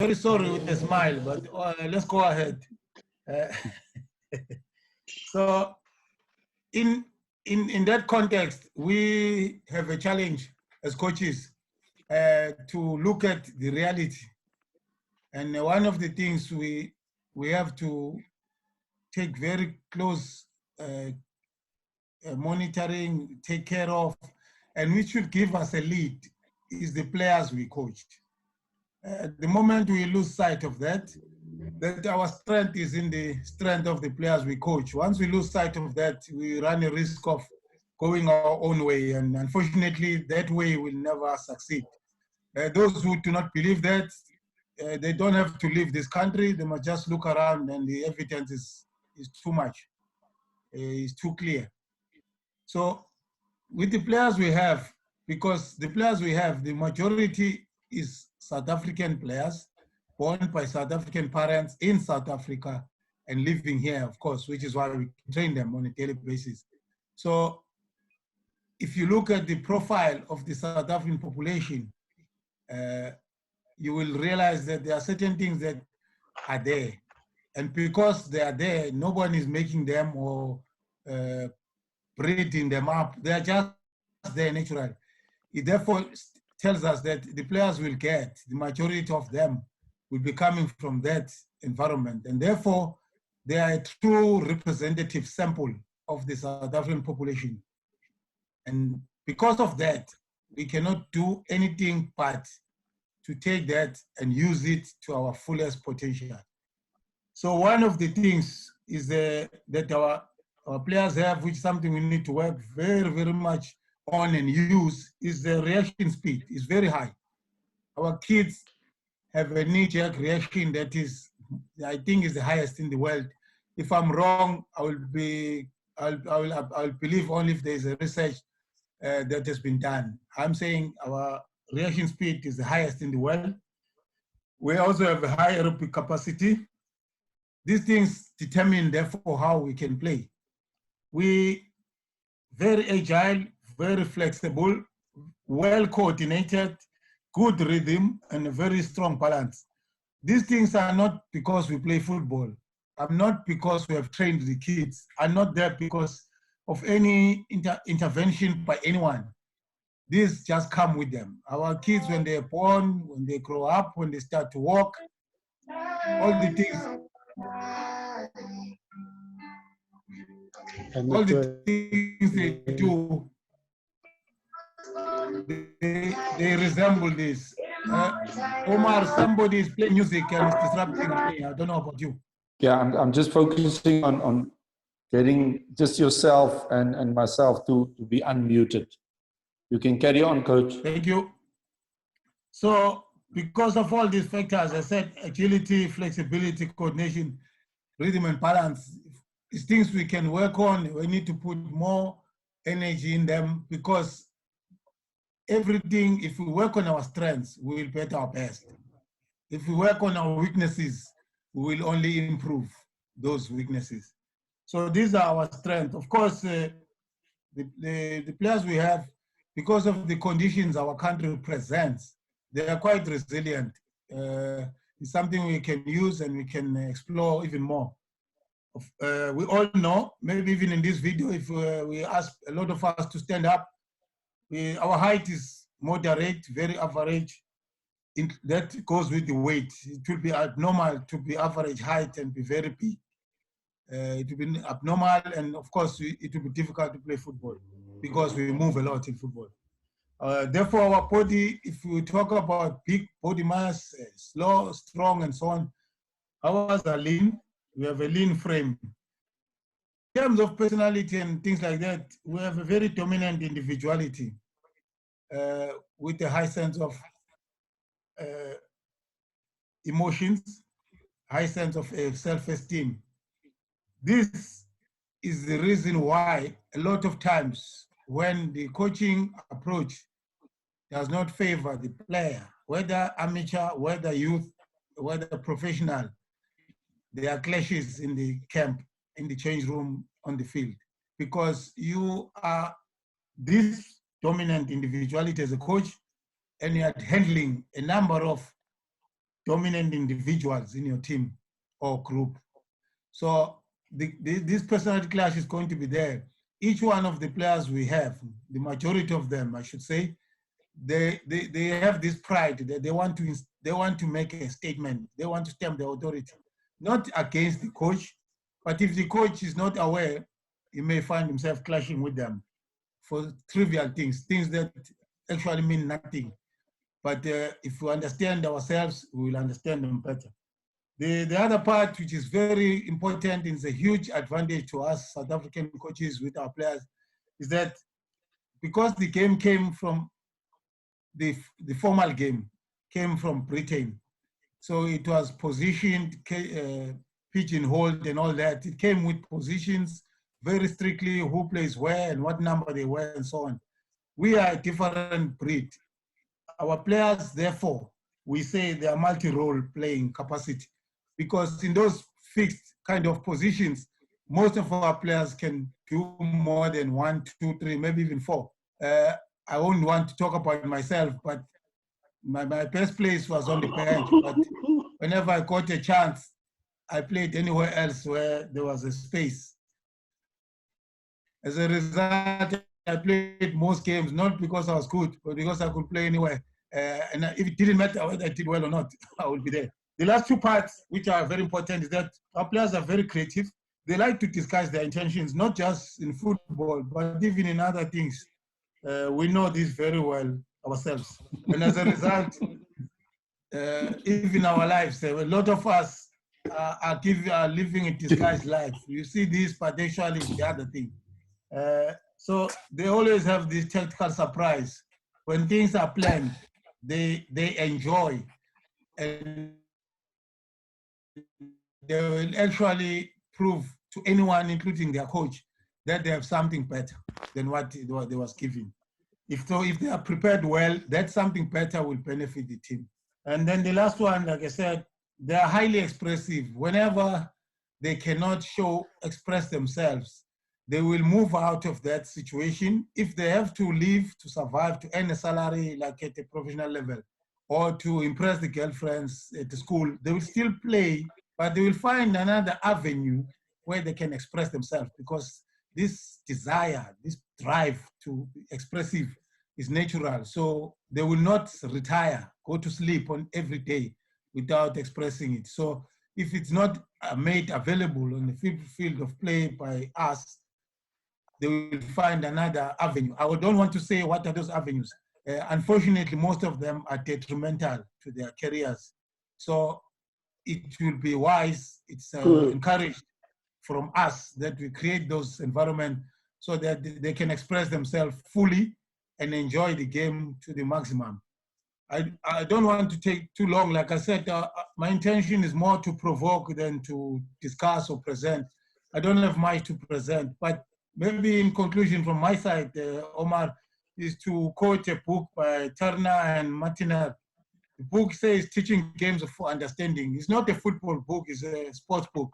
very sorry with a smile, but let's go ahead. Uh, so in that context, we have a challenge as coaches to look at the reality. And one of the things we have to take very close monitoring, take care of, and which should give us a lead is the players we coached. The moment we lose sight of that our strength is in the strength of the players we coach. Once we lose sight of that, we run a risk of going our own way, and unfortunately, that way will never succeed. Those who do not believe that, they don't have to leave this country. They must just look around, and the evidence is too much. It's too clear. So with the players we have, because the players we have, the majority is South African players, born by South African parents in South Africa and living here, of course, which is why we train them on a daily basis. So if you look at the profile of the South African population, you will realize that there are certain things that are there. And because they are there, no one is making them or breeding them up. They are just there naturally. It therefore tells us that the players will get, the majority of them will be coming from that environment. And therefore, they are a true representative sample of the South African population. And because of that, we cannot do anything but to take that and use it to our fullest potential. So one of the things is that our players have, which is something we need to work very, very much on and use, is the reaction speed. It's very high. Our kids have a knee-jerk reaction that is, I think, is the highest in the world. If I'm wrong, I'll believe only if there's a research that has been done. I'm saying our reaction speed is the highest in the world. We also have a high aerobic capacity. These things determine, therefore, how we can play. We very agile, very flexible, well coordinated, good rhythm, and a very strong balance. These things are not because we play football. I'm not because we have trained the kids. I'm not there because of any intervention by anyone. These just come with them. Our kids, when they're born, when they grow up, when they start to walk, all the things they do, they resemble this. Omar, somebody is playing music and it's disrupting me. I don't know about you. Yeah, I'm just focusing on getting just yourself and myself to be unmuted. You can carry on, Coach. Thank you. So because of all these factors, I said agility, flexibility, coordination, rhythm and balance, is things we can work on. We need to put more energy in them because everything, if we work on our strengths, we will be at our best. If we work on our weaknesses, we will only improve those weaknesses. So these are our strengths. Of course, the players we have, because of the conditions our country presents, they are quite resilient. It's something we can use and we can explore even more. We all know, maybe even in this video, if we ask a lot of us to stand up, our height is moderate, very average. That goes with the weight. It will be abnormal to be average height and be very big. It will be abnormal, and of course, it will be difficult to play football because we move a lot in football. Therefore, our body, if we talk about big body mass, slow, strong, and so on, ours are lean. We have a lean frame. In terms of personality and things like that, we have a very dominant individuality with a high sense of emotions, high sense of self-esteem. This is the reason why a lot of times when the coaching approach does not favor the player, whether amateur, whether youth, whether professional, there are clashes in the camp, in the change room, on the field, because you are this dominant individuality as a coach and you are handling a number of dominant individuals in your team or group. So this personality clash is going to be there. Each one of the players we have, the majority of them, I should say, they have this pride that they want to make a statement. They want to stamp the authority, not against the coach, but if the coach is not aware, he may find himself clashing with them for trivial things that actually mean nothing. But if we understand ourselves, we will understand them better. The other part, which is very important, is a huge advantage to us South African coaches with our players, is that because the game came from the formal game, came from Britain. So it was positioned, pigeonholed and all that. It came with positions very strictly, who plays where and what number they wear and so on. We are a different breed. Our players, therefore, we say they are multi-role playing capacity, because in those fixed kind of positions, most of our players can do more than 1, 2, 3, maybe even 4. I won't want to talk about myself, but my best place was on the bench. But whenever I got a chance, I played anywhere else where there was a space. As a result, I played most games, not because I was good, but because I could play anywhere. And if it didn't matter whether I did well or not, I would be there. The last two parts, which are very important, is that our players are very creative. They like to disguise their intentions, not just in football, but even in other things. We know this very well ourselves. And as a result, even our lives, a lot of us are living a disguised life. You see this, but actually the other thing. So they always have this tactical surprise. When things are planned, they enjoy, and they will actually prove to anyone, including their coach, that they have something better than what they was given. If they are prepared well, that something better will benefit the team. And then the last one, like I said, they are highly expressive. Whenever they cannot express themselves, they will move out of that situation. If they have to leave to survive, to earn a salary like at a professional level, or to impress the girlfriends at the school, they will still play, but they will find another avenue where they can express themselves, because this desire, this drive to be expressive is natural. So they will not retire, go to sleep on every day without expressing it. So if it's not made available on the field of play by us, they will find another avenue. I don't want to say what are those avenues. Unfortunately, most of them are detrimental to their careers. So it will be wise, it's encouraged from us that we create those environments so that they can express themselves fully and enjoy the game to the maximum. I don't want to take too long. Like I said, my intention is more to provoke than to discuss or present. I don't have much to present, but maybe in conclusion from my side, Omar, is to quote a book by Turner and Martinez. The book says Teaching Games for Understanding. It's not a football book, it's a sports book.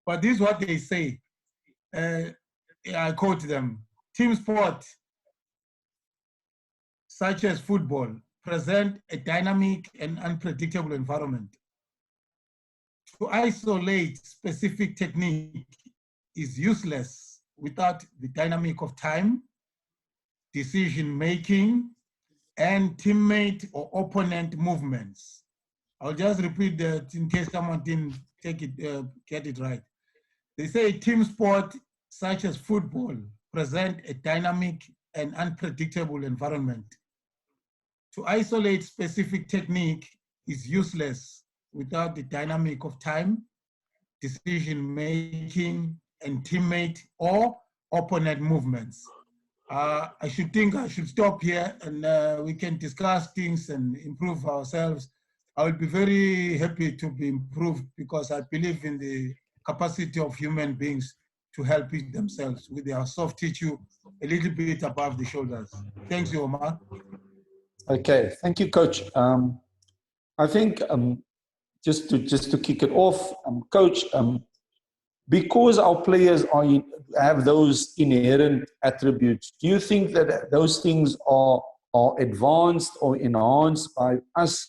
But this is what they say. I quote them. Team sport, such as football, present a dynamic and unpredictable environment. To isolate specific technique is useless without the dynamic of time, decision-making, and teammate or opponent movements. I'll just repeat that in case someone didn't get it right. They say team sport, such as football, present a dynamic and unpredictable environment. To isolate specific technique is useless without the dynamic of time, decision-making, and teammate or opponent movements. I should stop here, and we can discuss things and improve ourselves. I will be very happy to be improved, because I believe in the capacity of human beings to help themselves with their soft tissue a little bit above the shoulders. Thanks, you, Omar. Okay, thank you, Coach. I think just to kick it off, Coach, because our players have those inherent attributes, do you think that those things are advanced or enhanced by us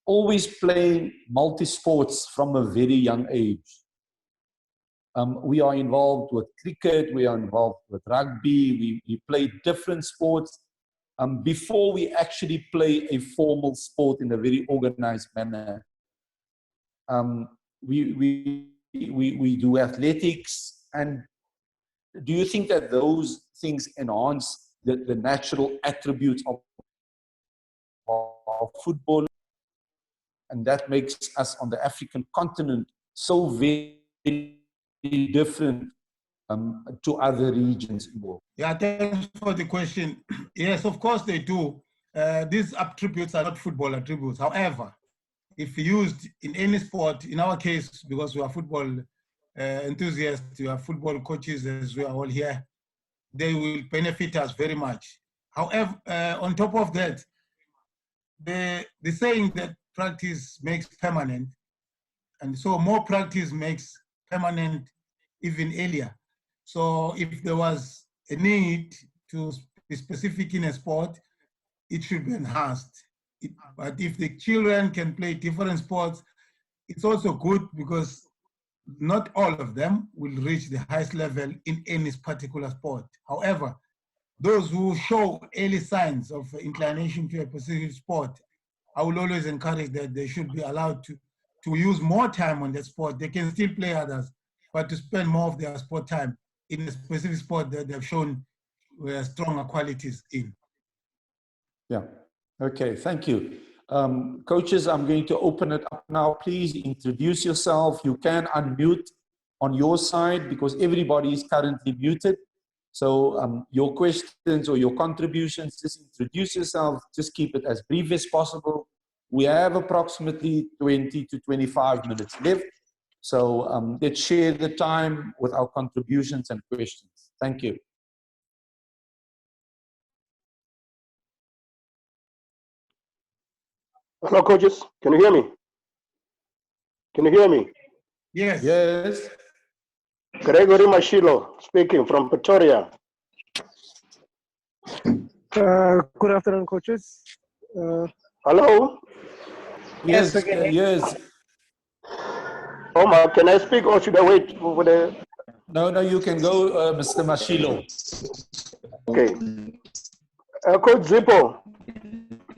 always playing multi-sports from a very young age. We are involved with cricket, we are involved with rugby, we play different sports before we actually play a formal sport in a very organized manner. We do athletics. And do you think that those things enhance the natural attributes of football? And that makes us on the African continent so very different to other regions in the world. Yeah, thanks for the question. Yes, of course they do. These attributes are not football attributes. However, if used in any sport, in our case, because we are football enthusiasts, we are football coaches, as we are all here, they will benefit us very much. However, on top of that, the saying that practice makes permanent, and so more practice makes permanent even earlier. So if there was a need to be specific in a sport, it should be enhanced. But if the children can play different sports, it's also good because not all of them will reach the highest level in any particular sport. However, those who show early signs of inclination to a specific sport, I will always encourage that they should be allowed to use more time on the sport. They can still play others, but to spend more of their sport time in a specific sport that they've shown stronger qualities in. Yeah. Okay. Thank you. Coaches, I'm going to open it up now. Please introduce yourself. You can unmute on your side because everybody is currently muted. So your questions or your contributions, just introduce yourself. Just keep it as brief as possible. We have approximately 20 to 25 minutes left. So let's share the time with our contributions and questions. Thank you. Hello, coaches. Can you hear me? Can you hear me? Yes. Yes. Gregory Mashilo speaking from Pretoria. Good afternoon, coaches. Hello. Yes. Again. Yes. Omar, can I speak or should I wait for the... No, you can go, Mr. Mashilo. Okay. Coach Zipho,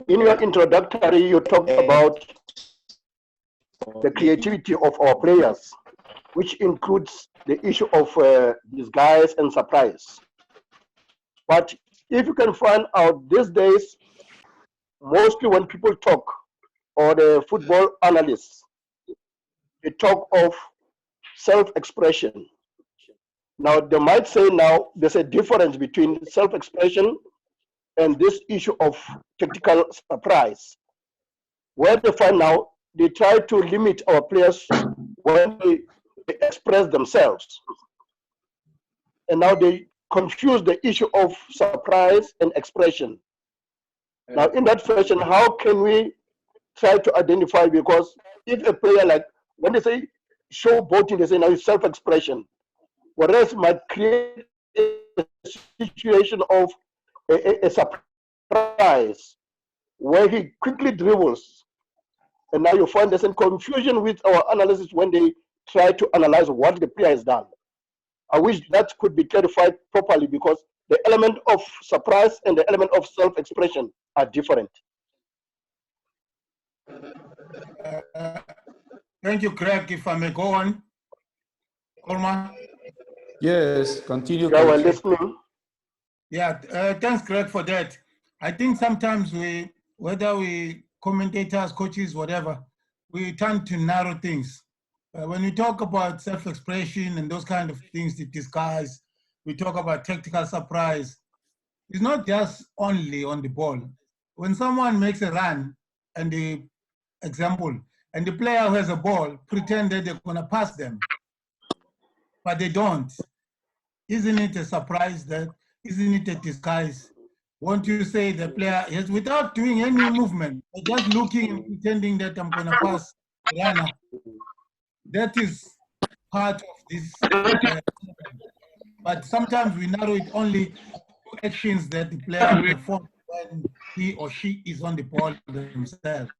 in your introductory, you talked about the creativity of our players, which includes the issue of disguise and surprise. But if you can find out these days, mostly when people talk, or the football analysts, they talk of self-expression. Now, they might say now there's a difference between self-expression and this issue of tactical surprise. Where they find now, they try to limit our players when they express themselves. And now they confuse the issue of surprise and expression. Now, in that fashion, how can we try to identify? Because if a player, like when they say showboating, they say now it's self-expression, whereas might create a situation of a surprise where he quickly dribbles, and now you find there's a confusion with our analysis when they try to analyze what the player has done. I wish that could be clarified properly because the element of surprise and the element of self-expression are different. Thank you, Craig. If I may go on, Omar. Yes, continue. Yeah, we're listening. Yeah, thanks, Craig, for that. I think sometimes whether we commentators, coaches, whatever, we tend to narrow things. When we talk about self-expression and those kind of things, the disguise, we talk about tactical surprise. It's not just only on the ball. When someone makes a run, and the example, and the player who has a ball pretend that they're gonna pass them, but they don't. Isn't it a surprise that, isn't it a disguise? Won't you say the player is without doing any movement, just looking and pretending that I'm gonna pass the runner? That is part of this. But sometimes we narrow it only to actions that the player performs when he or she is on the ball themselves.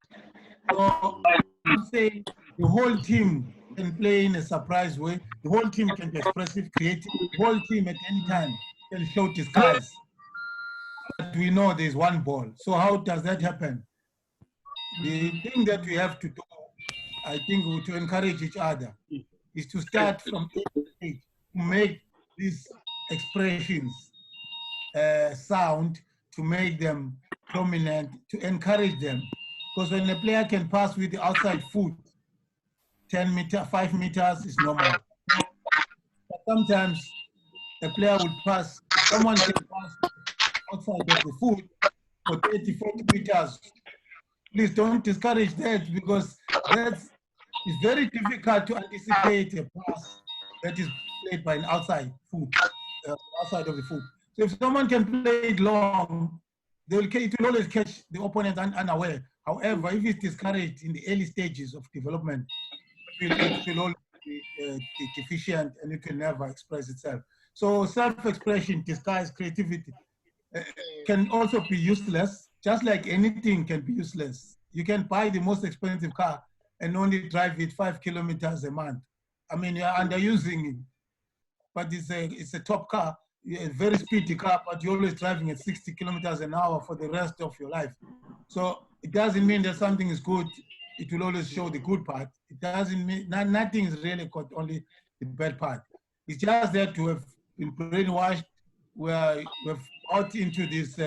So I would say the whole team can play in a surprise way. The whole team can be expressive, creative. The whole team at any time can show disguise. But we know there's one ball. So how does that happen? The thing that we have to do, I think, to encourage each other is to start from age to make these expressions sound, to make them prominent, to encourage them. Because when a player can pass with the outside foot, 10 meters, 5 meters is normal. But sometimes a player would pass, someone can pass outside of the foot for 30, 40 meters. Please don't discourage that, because it's very difficult to anticipate a pass that is played by an outside foot, outside of the foot. So if someone can play it long, it will always catch the opponent unaware. However, if it's discouraged in the early stages of development, it will always be deficient and it will never express itself. So self-expression, disguise, creativity can also be useless, just like anything can be useless. You can buy the most expensive car and only drive it 5 kilometers a month. I mean, you're underusing it, but it's a top car, a very speedy car, but you're always driving at 60 kilometers an hour for the rest of your life. So it doesn't mean that something is good. It will always show the good part. It doesn't mean, nothing is really got only the bad part. It's just that we have been brainwashed, we're out into this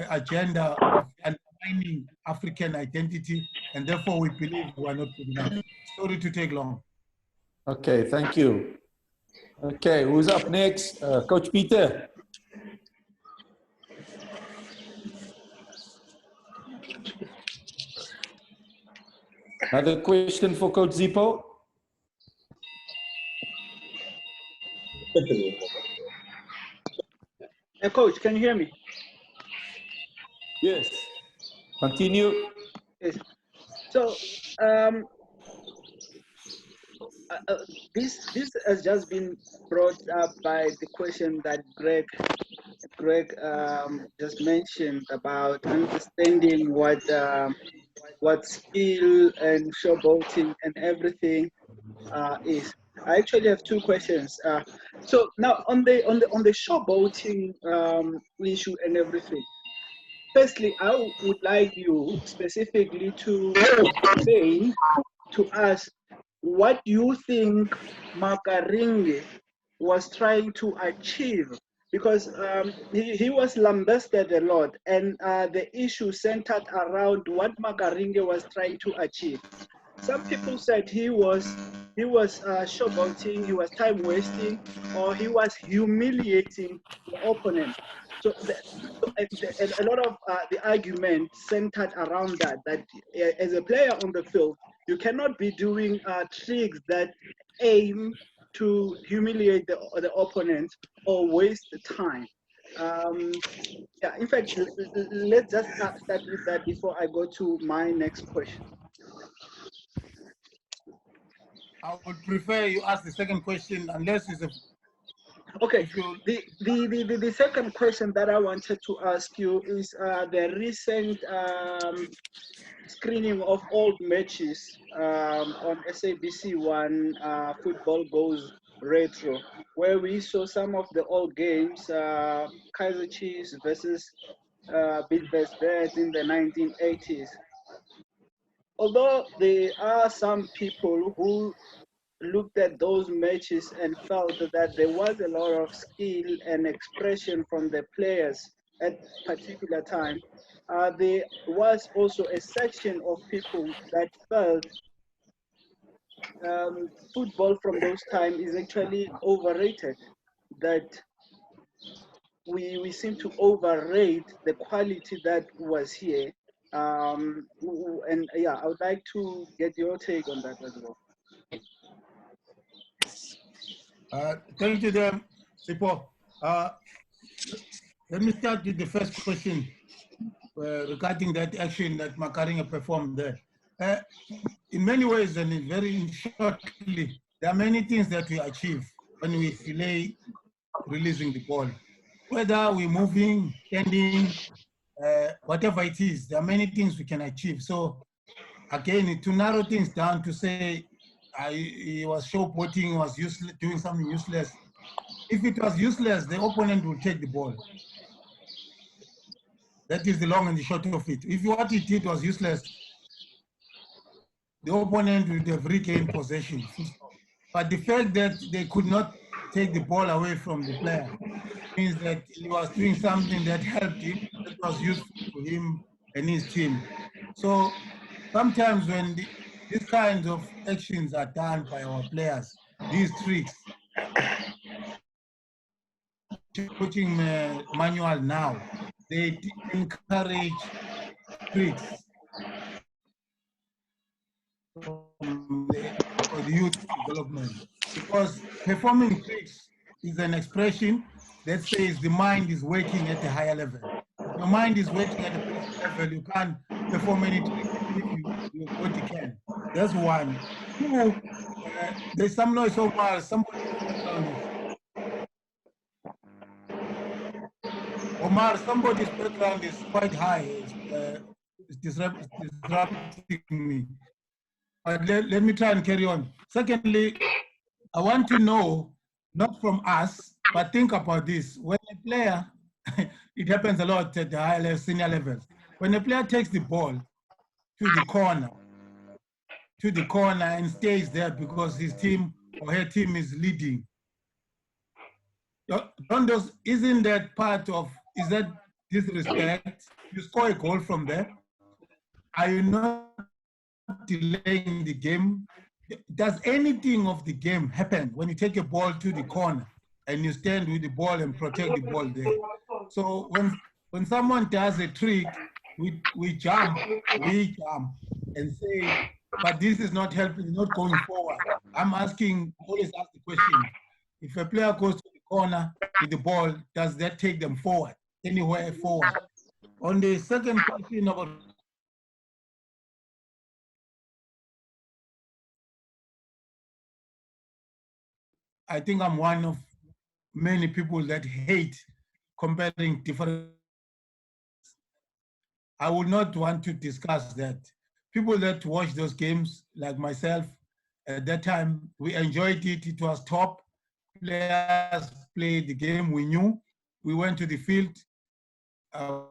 agenda of undermining African identity, and therefore we believe we are not good enough. Sorry to take long. Okay, thank you. Okay, who's up next? Coach Peter. Another question for Coach Zipho. Coach, can you hear me? Yes. Continue. Yes. So this has just been brought up by the question that Greg just mentioned about understanding what skill and showboating and everything is. I actually have two questions. So now on the showboating issue and everything. Firstly, I would like you specifically to explain to us what you think Makaringe was trying to achieve, because he was lambasted a lot, and the issue centered around what Makaringe was trying to achieve. Some people said he was showboating, he was time wasting, or he was humiliating the opponent. So a lot of the argument centered around that as a player on the field, you cannot be doing tricks that aim to humiliate the opponent or waste the time. Yeah, in fact, let's just start with that before I go to my next question. I would prefer you ask the second question, unless it's a... Okay, the second question that I wanted to ask you is the recent screening of old matches on SABC1 Football Goes Retro, where we saw some of the old games, Kaizer Chiefs versus Bidvest in the 1980s. Although there are some people who looked at those matches and felt that there was a lot of skill and expression from the players at particular time, there was also a section of people that felt football from those times is actually overrated, that we seem to overrate the quality that was here. And yeah, I would like to get your take on that as well. Thank you, Zipho. Let me start with the first question regarding that action that Makaringa performed there. In many ways, and very shortly, there are many things that we achieve when we delay releasing the ball. Whether we're moving, standing, whatever it is, there are many things we can achieve. So again, to narrow things down to say he was showboating, was useless, doing something useless. If it was useless, the opponent will take the ball. That is the long and the short of it. If what he did was useless, the opponent would have regained possession. But the fact that they could not take the ball away from the player means that he was doing something that helped him, that was useful to him and his team. So sometimes when these kinds of actions are done by our players, these tricks, coaching manual now, they encourage tricks for the youth development, because performing tricks is an expression that says the mind is working at a higher level. If your mind is working at a higher level, you can't perform any trick if your body can. That's one. Two, there's some noise so far. Somebody Omar, somebody's background is quite high. It's disrupting me. But let me try and carry on. Secondly, I want to know, not from us, but think about this. When a player, it happens a lot at the higher level, senior levels. When a player takes the ball to the corner and stays there because his team or her team is leading, isn't that part of, is that disrespect? You score a goal from there. Are you not delaying the game? Does anything of the game happen when you take a ball to the corner and you stand with the ball and protect the ball there? So when someone does a trick, we jump and say, but this is not helping, not going forward. I'm asking, always ask the question, if a player goes to the corner with the ball, does that take them forward, anywhere forward? On the second question about I think I'm one of many people that hate comparing different. I would not want to discuss that. People that watch those games, like myself, at that time, we enjoyed it. It was top. Players played the game. We knew. We went to the field. I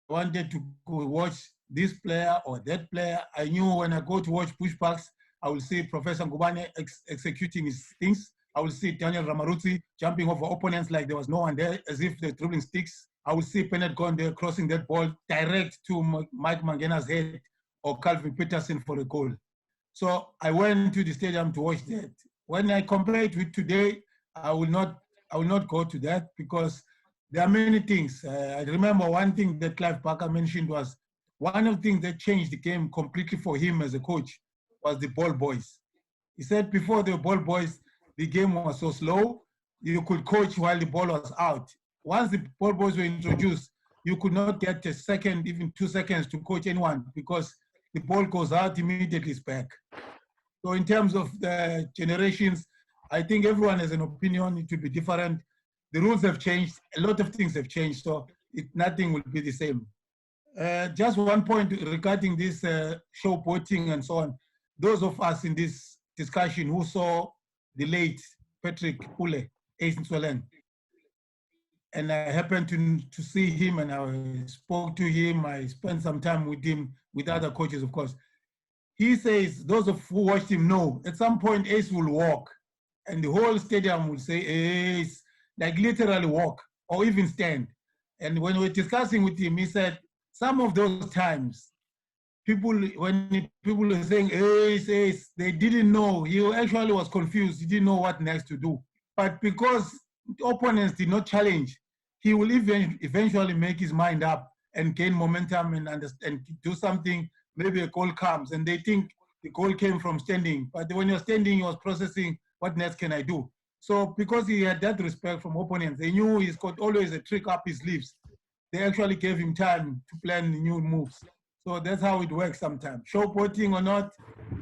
wanted to go watch this player or that player. I knew when I go to watch pushbacks, I will see Professor Ngubane executing his things. I will see Daniel Ramaruzzi jumping over opponents like there was no one there, as if they're dribbling sticks. I will see Pennet going there, crossing that ball direct to Mike Mangena's head or Calvin Petersen for a goal. So I went to the stadium to watch that. When I compare it with today, I will not go to that because there are many things. I remember one thing that Clive Parker mentioned was one of the things that changed the game completely for him as a coach was the ball boys. He said before the ball boys, the game was so slow, you could coach while the ball was out. Once the ball boys were introduced, you could not get a second, even 2 seconds to coach anyone because the ball goes out, immediately it's back. So in terms of the generations, I think everyone has an opinion. It will be different. The rules have changed. A lot of things have changed, so nothing will be the same. Just one point regarding this showboating and so on. Those of us in this discussion who saw the late Patrick Pule, Ace Nswelen, and I happened to see him and I spoke to him. I spent some time with him, with other coaches, of course. He says, those of who watched him know, at some point Ace will walk and the whole stadium will say, Ace, like literally walk or even stand. And when we were discussing with him, he said, some of those times, when people were saying, Ace, Ace, they didn't know. He actually was confused. He didn't know what next to do. But because opponents did not challenge, he will eventually make his mind up and gain momentum and do something. Maybe a goal comes and they think the goal came from standing. But when you're standing, he was processing, what next can I do? So because he had that respect from opponents, they knew he's got always a trick up his sleeves. They actually gave him time to plan new moves. So that's how it works sometimes. Showboating or not,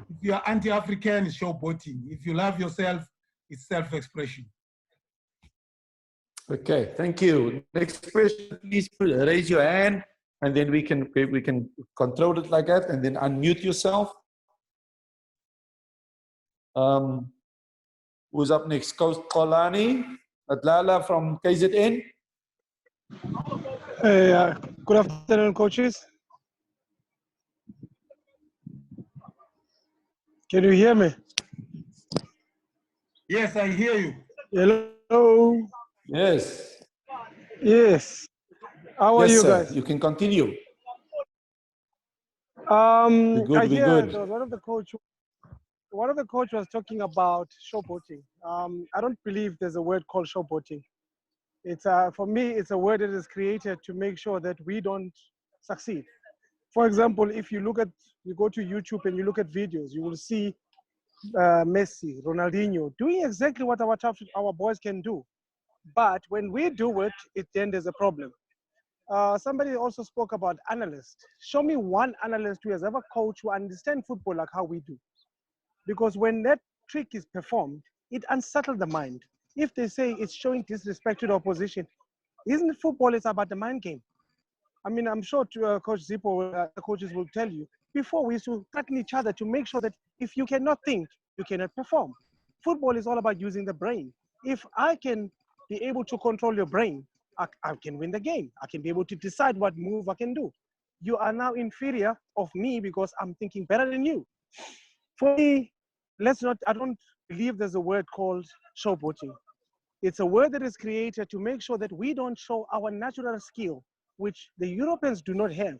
if you're anti-African, it's showboating. If you love yourself, it's self-expression. Okay, thank you. Next question, please raise your hand and then we can control it like that and then unmute yourself. Who's up next? Coach Kolani Dlangalala from KZN. Good afternoon, coaches. Can you hear me? Yes, I hear you. Hello. Yes. Yes. How are Yes, you sir. guys? You can continue. Be I good, be hear good. one of the coach was talking about showboating. I don't believe there's a word called showboating. It's for me, it's a word that is created to make sure that we don't succeed. For example, if you go to YouTube and you look at videos, you will see Messi, Ronaldinho doing exactly what our boys can do. But when we do it, then there's a problem. Somebody also spoke about analysts. Show me one analyst who has ever coached who understands football like how we do. Because when that trick is performed, it unsettles the mind. If they say it's showing disrespect to the opposition, isn't football is about the mind game? I mean, I'm sure Coach Zippo, the coaches will tell you, before we used to threaten each other to make sure that if you cannot think, you cannot perform. Football is all about using the brain. If I can be able to control your brain, I can win the game. I can be able to decide what move I can do. You are now inferior of me because I'm thinking better than you. For me, I don't believe there's a word called showboating. It's a word that is created to make sure that we don't show our natural skill, which the Europeans do not have.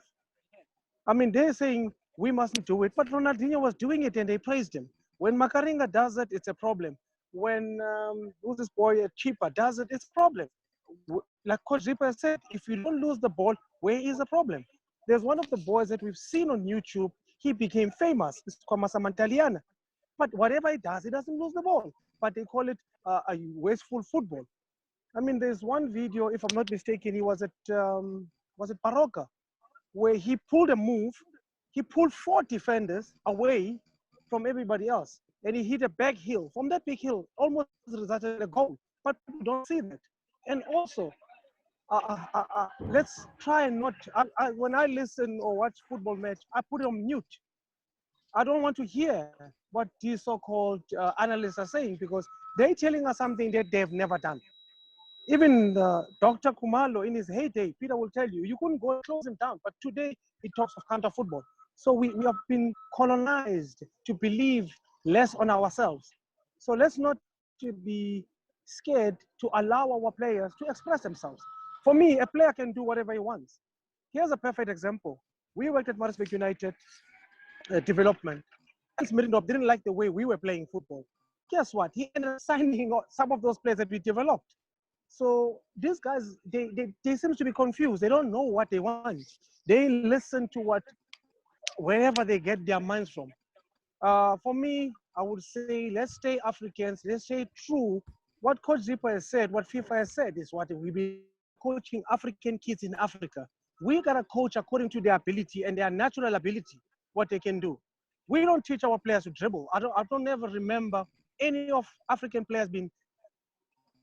I mean, they're saying we mustn't do it, but Ronaldinho was doing it and they praised him. When Macaringa does it, it's a problem. When who's this boy, Chipa, does it, it's a problem. Like Coach Ripper said, if you don't lose the ball, where is the problem? There's one of the boys that we've seen on YouTube, he became famous, it's Kwamasa Mantaliana. But whatever he does, he doesn't lose the ball. But they call it a wasteful football. I mean, there's one video, if I'm not mistaken, he was at Baroka, where he pulled a move, he pulled 4 defenders away from everybody else, and he hit a back heel. From that big heel, almost resulted in a goal, but people don't see that. And also, let's try and not, when I listen or watch football match, I put it on mute. I don't want to hear what these so-called analysts are saying because they're telling us something that they've never done. Even Dr. Kumalo in his heyday, Peter will tell you, you couldn't go and close him down, but today he talks of counter football. So we have been colonized to believe less on ourselves. So let's not be scared to allow our players to express themselves. For me, a player can do whatever he wants. Here's a perfect example. We worked at Maritzburg United development. Hans Middendorf didn't like the way we were playing football. Guess what? He ended up signing some of those players that we developed. So these guys, they seem to be confused. They don't know what they want. They listen to wherever they get their minds from. For me, I would say, let's stay Africans. Let's stay true. What Coach Zippo has said, what FIFA has said is what we've been coaching African kids in Africa. We got to coach according to their ability and their natural ability, what they can do. We don't teach our players to dribble. I don't ever remember any of African players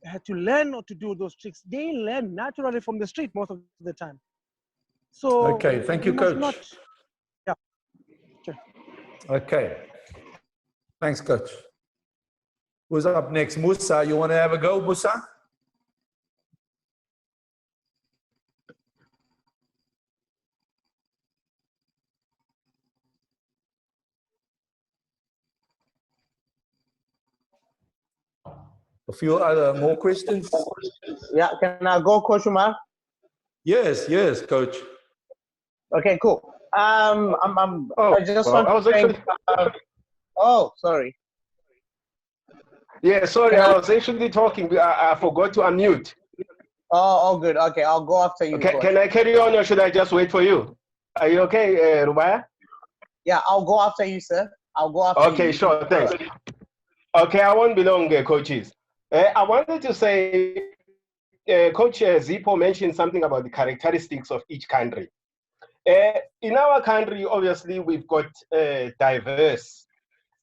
had to learn or to do those tricks. They learn naturally from the street most of the time. So okay, thank you, Coach. Yeah. Okay. Okay. Thanks, Coach. Who's up next? Musa, you want to have a go, Musa? A few other more questions? Yeah, can I go, Coach Umar? Yes, yes, Coach. Okay, cool. I just want to thank. Oh, sorry. Yeah, sorry, I was actually talking. I forgot to unmute. Oh, all good. Okay, I'll go after you. Okay, can I carry on or should I just wait for you? Are you okay, Rubaya? Yeah, I'll go after you, sir. I'll go after you. Okay, sure, thanks. Okay, I won't be long, coaches. I wanted to say, Coach Zippo mentioned something about the characteristics of each country. In our country, obviously, we've got diverse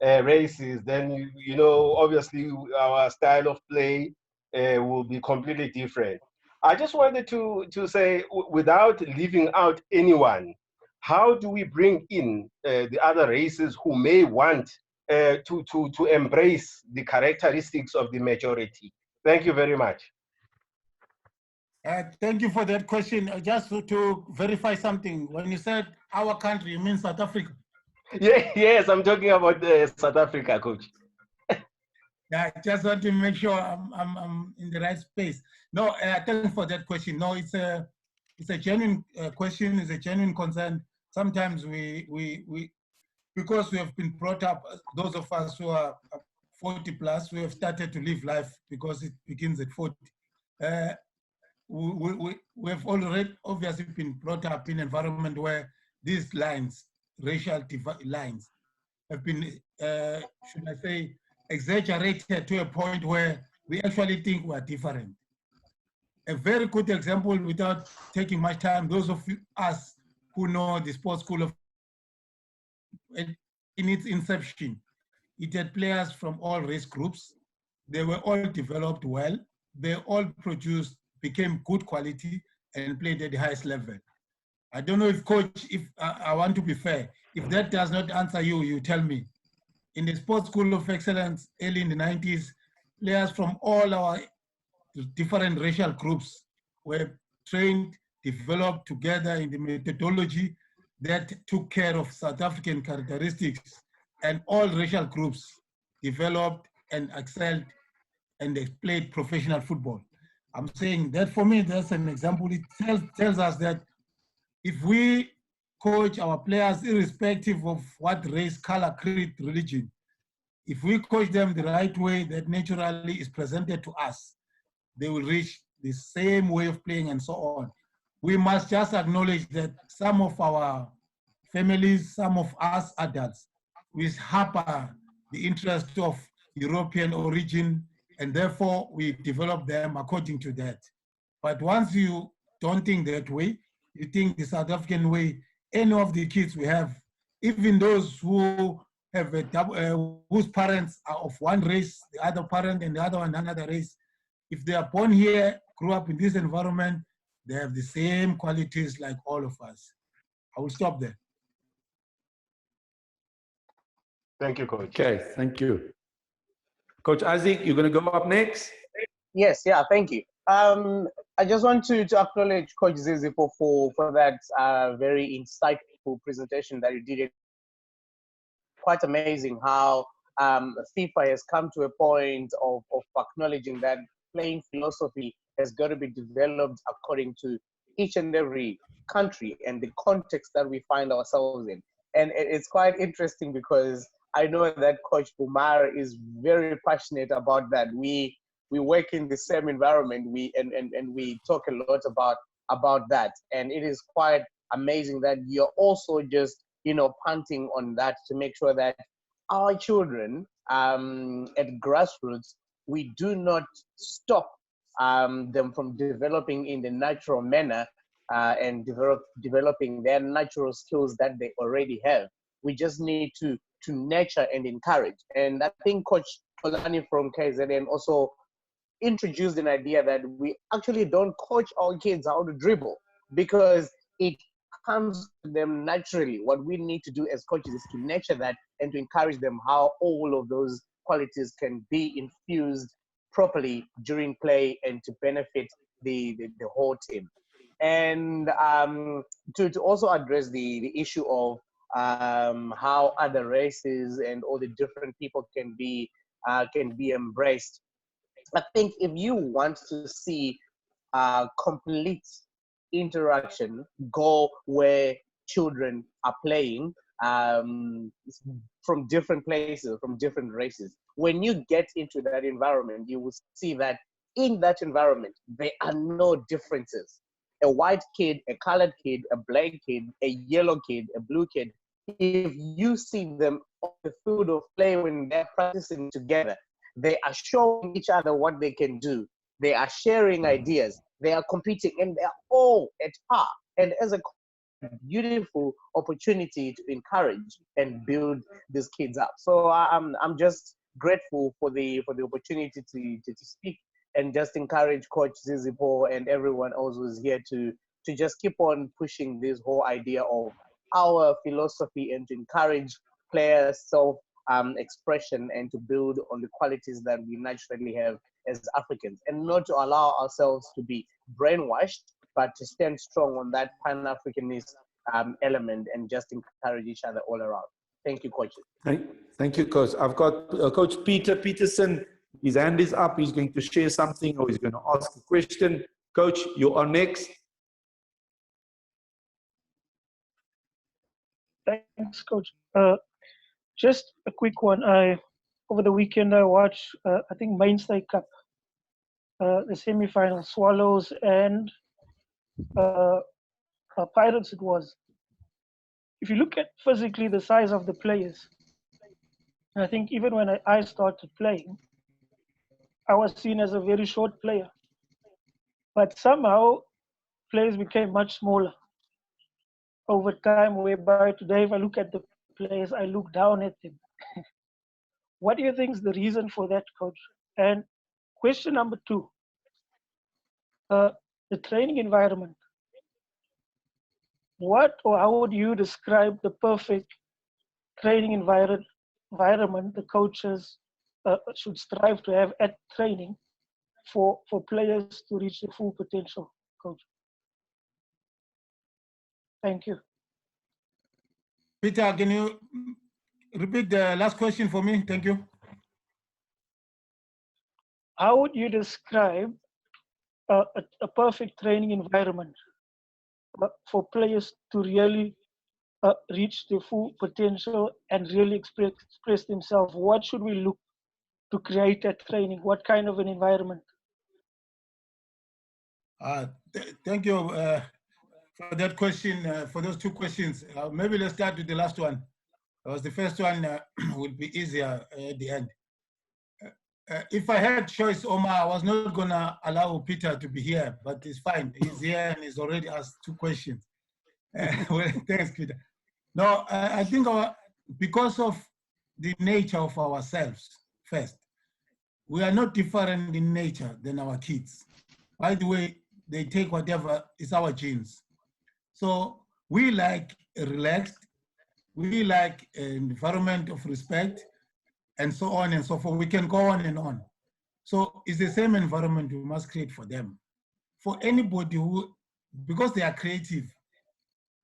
races. Then, you know, obviously, our style of play will be completely different. I just wanted to say, without leaving out anyone, how do we bring in the other races who may want to embrace the characteristics of the majority? Thank you very much. Thank you for that question. Just to verify something, when you said our country, you mean South Africa? Yeah, yes, I'm talking about South Africa, coach. Yeah, I just want to make sure I'm in the right space. No, thank you for that question. No, it's a genuine question. It's a genuine concern. Sometimes we because we have been brought up, those of us who are 40 plus, we have started to live life because it begins at 40. We have already obviously been brought up in an environment where these lines, racial lines, have been, should I say, exaggerated to a point where we actually think we are different. A very good example, without taking much time, those of us who know the sports school of, in its inception, it had players from all race groups. They were all developed well. They all produced, became good quality and played at the highest level. I don't know if coach, if I want to be fair, if that does not answer you, you tell me. In the Sports School of Excellence, early in the 90s, players from all our different racial groups were trained, developed together in the methodology that took care of South African characteristics, and all racial groups developed and excelled and they played professional football. I'm saying that for me, that's an example. It tells us that if we coach our players, irrespective of what race, color, creed, religion, if we coach them the right way that naturally is presented to us, they will reach the same way of playing and so on. We must just acknowledge that some of our families, some of us adults, we harbor the interest of European origin, and therefore we develop them according to that. But once you don't think that way, you think the South African way, any of the kids we have, even those who have a double, whose parents are of one race, the other parent and the other one another race, if they are born here, grew up in this environment, they have the same qualities like all of us. I will stop there. Thank you, coach. Okay, thank you. Coach Isaac, you're going to go up next? Yes, yeah, thank you. I just want to acknowledge Coach Zipho for that very insightful presentation that you did. Quite amazing how FIFA has come to a point of acknowledging that playing philosophy has got to be developed according to each and every country and the context that we find ourselves in. And it's quite interesting because I know that Coach Umar is very passionate about that. We work in the same environment. We talk a lot about that, and it is quite amazing that you're also just punting on that to make sure that our children at grassroots, we do not stop them from developing in the natural manner and developing their natural skills that they already have. We just need to nurture and encourage. And I think Coach Polani from KZN also introduced an idea that we actually don't coach our kids how to dribble because it comes to them naturally. What we need to do as coaches is to nurture that and to encourage them how all of those qualities can be infused properly during play and to benefit the whole team. And to also address the issue of how other races and all the different people can be embraced. I think if you want to see complete interaction go where children are playing from different places, from different races, when you get into that environment, you will see that in that environment, there are no differences. A white kid, a colored kid, a black kid, a yellow kid, a blue kid, if you see them on the field of play when they're practicing together, they are showing each other what they can do. They are sharing ideas. They are competing, and they are all at par. And as a beautiful opportunity to encourage and build these kids up. So I'm just grateful for the opportunity to speak and just encourage Coach Zipho and everyone else who's here to just keep on pushing this whole idea of our philosophy and to encourage players' self expression and to build on the qualities that we naturally have as Africans, and not to allow ourselves to be brainwashed, but to stand strong on that Pan-Africanist element and just encourage each other all around. Thank you, coaches. Thank you, Coach. I've got Coach Peter Petersen. His hand is up. He's going to share something or he's going to ask a question. Coach, you are next. Thanks, Coach. Just a quick one. Over the weekend, I watched, I think, Mainstay Cup, the semi-final, Swallows and Pirates it was. If you look at physically the size of the players, I think even when I started playing, I was seen as a very short player. But somehow, players became much smaller over time, whereby today, if I look at the players, I look down at them. What do you think is the reason for that, Coach? And question number 2, the training environment. What or how would you describe the perfect training environment the coaches should strive to have at training for players to reach their full potential, Coach? Thank you. Peter, can you repeat the last question for me? Thank you. How would you describe a perfect training environment for players to really reach their full potential and really express themselves? What should we look to create that training? What kind of an environment? Thank you for that question, for those 2 questions. Maybe let's start with the last one. Because the first one will be easier at the end. If I had choice, Omar, I was not going to allow Peter to be here, but it's fine. He's here and he's already asked 2 questions. Well, thanks, Peter. No, I think because of the nature of ourselves, first, we are not different in nature than our kids. By the way, they take whatever is our genes. So we like relaxed, we like an environment of respect, and so on and so forth. We can go on and on. So it's the same environment we must create for them. For anybody who, because they are creative,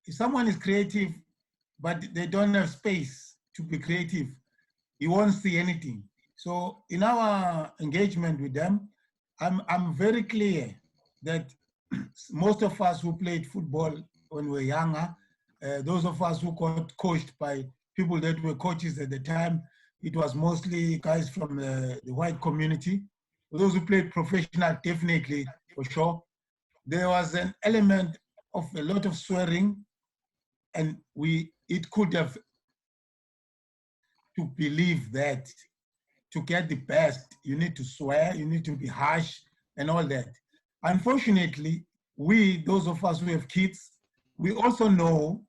if someone is creative, but they don't have space to be creative, you won't see anything. So in our engagement with them, I'm very clear that most of us who played football when we were younger, those of us who got coached by people that were coaches at the time, it was mostly guys from the white community. For those who played professional, definitely, for sure. There was an element of a lot of swearing, and it could have to believe that to get the best, you need to swear, you need to be harsh, and all that. Unfortunately, those of us who have kids, we also know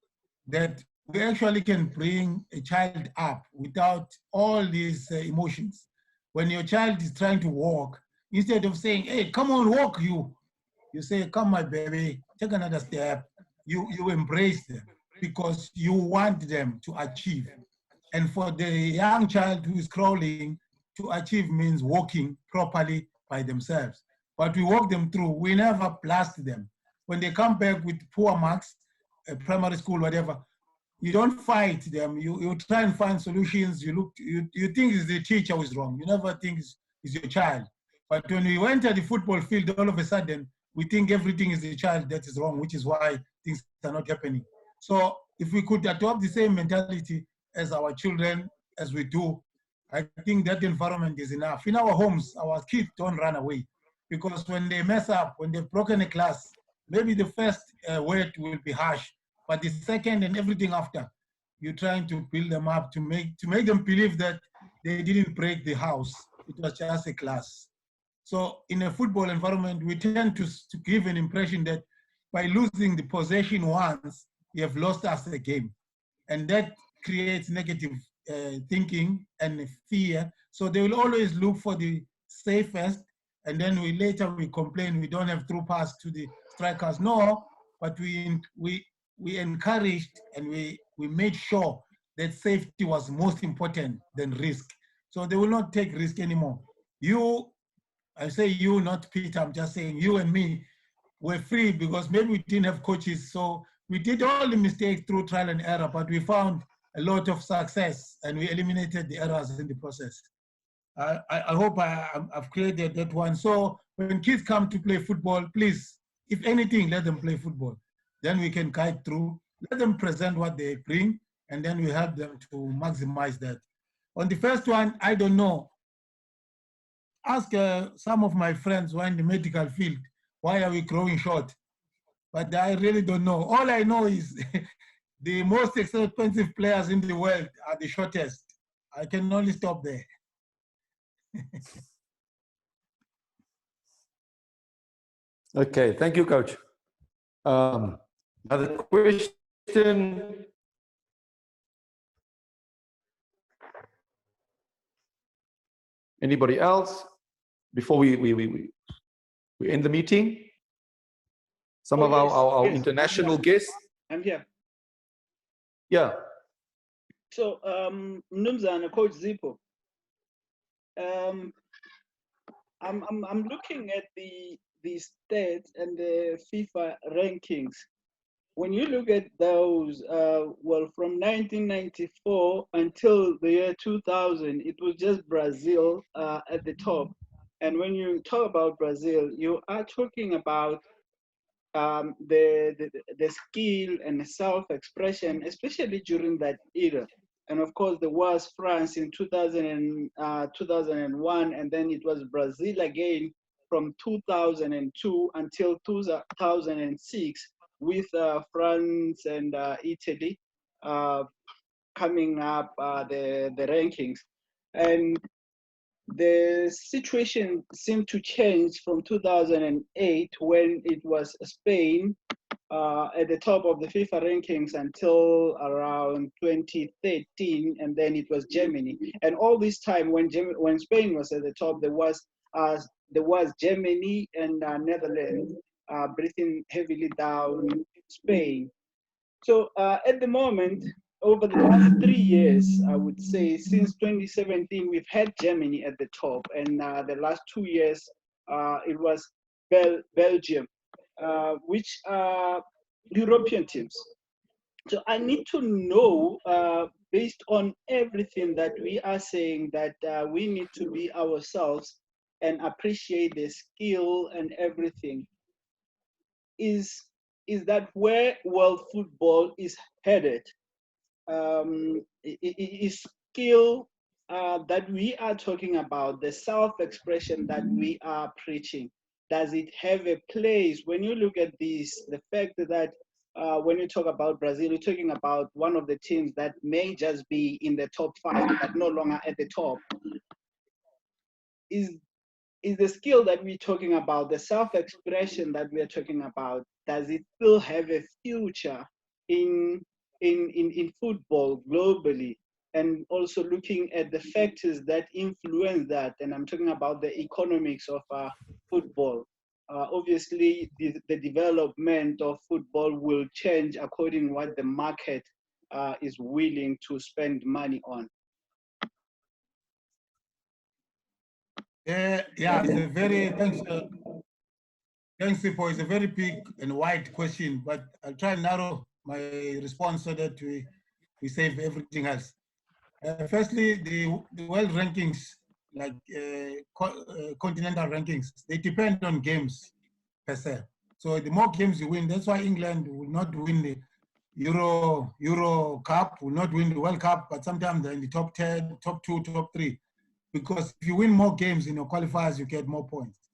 that we actually can bring a child up without all these emotions. When your child is trying to walk, instead of saying, hey, come on, walk, you say, come, my baby, take another step. You embrace them because you want them to achieve. And for the young child who is crawling, to achieve means walking properly by themselves. But we walk them through, we never blast them. When they come back with poor marks, primary school, whatever, you don't fight them. You try and find solutions. You think it's the teacher who is wrong. You never think it's your child. But when we enter the football field, all of a sudden, we think everything is the child that is wrong, which is why things are not happening. So if we could adopt the same mentality as our children, as we do, I think that environment is enough. In our homes, our kids don't run away. Because when they mess up, when they've broken a class, maybe the first word will be harsh, but the second and everything after, you're trying to build them up to make them believe that they didn't break the house. It was just a class. So in a football environment, we tend to give an impression that by losing the possession once, you have lost us the game. And that creates negative thinking and fear. So they will always look for the safest, and then later we complain we don't have through pass to the strikers. No, but we encouraged and we made sure that safety was most important than risk. So they will not take risk anymore. You, I say you, not Peter, I'm just saying you and me were free because maybe we didn't have coaches. So we did all the mistakes through trial and error, but we found a lot of success and we eliminated the errors in the process. I hope I've created that one. So when kids come to play football, please, if anything, let them play football. Then we can guide through. Let them present what they bring, and then we help them to maximize that. On the first one, I don't know. Ask some of my friends who are in the medical field, why are we growing short? But I really don't know. All I know is the most expensive players in the world are the shortest. I can only stop there. Okay, thank you, Coach. Another question. Anybody else? Before we end the meeting? Some of our yes, international guests? I'm here. Yeah. So, Mnumzana, Coach Zipho, I'm looking at the stats and the FIFA rankings. When you look at those, well, from 1994 until the year 2000, it was just Brazil at the top. And when you talk about Brazil, you are talking about the skill and the self-expression, especially during that era. And of course, there was France in 2001, and then it was Brazil again from 2002 until 2006, with France and Italy coming up the rankings. And the situation seemed to change from 2008 when it was Spain at the top of the FIFA rankings until around 2013, and then it was Germany. And all this time, when Spain was at the top, there was Germany and Netherlands breathing heavily down Spain. So at the moment, over the last 3 years, I would say since 2017, we've had Germany at the top, and the last 2 years, it was Belgium, which are European teams. So I need to know, based on everything that we are saying, that we need to be ourselves and appreciate the skill and everything. Is that where world football is headed? Is skill that we are talking about, the self-expression that we are preaching, does it have a place? When you look at this, the fact that when you talk about Brazil, you're talking about one of the teams that may just be in the top 5, but no longer at the top. Is the skill that we're talking about, the self-expression that we are talking about, does it still have a future in football globally? And also looking at the factors that influence that, and I'm talking about the economics of football. Obviously, the development of football will change according to what the market is willing to spend money on. Yeah, it's a very, thanks, Zipho. It's a very big and wide question, but I'll try and narrow my response so that we save everything else. Firstly, the world rankings, like continental rankings, they depend on games per se. So the more games you win, that's why England will not win the Euro Cup, will not win the World Cup, but sometimes they're in the top 10, top 2, top 3. Because if you win more games in your qualifiers, you get more points.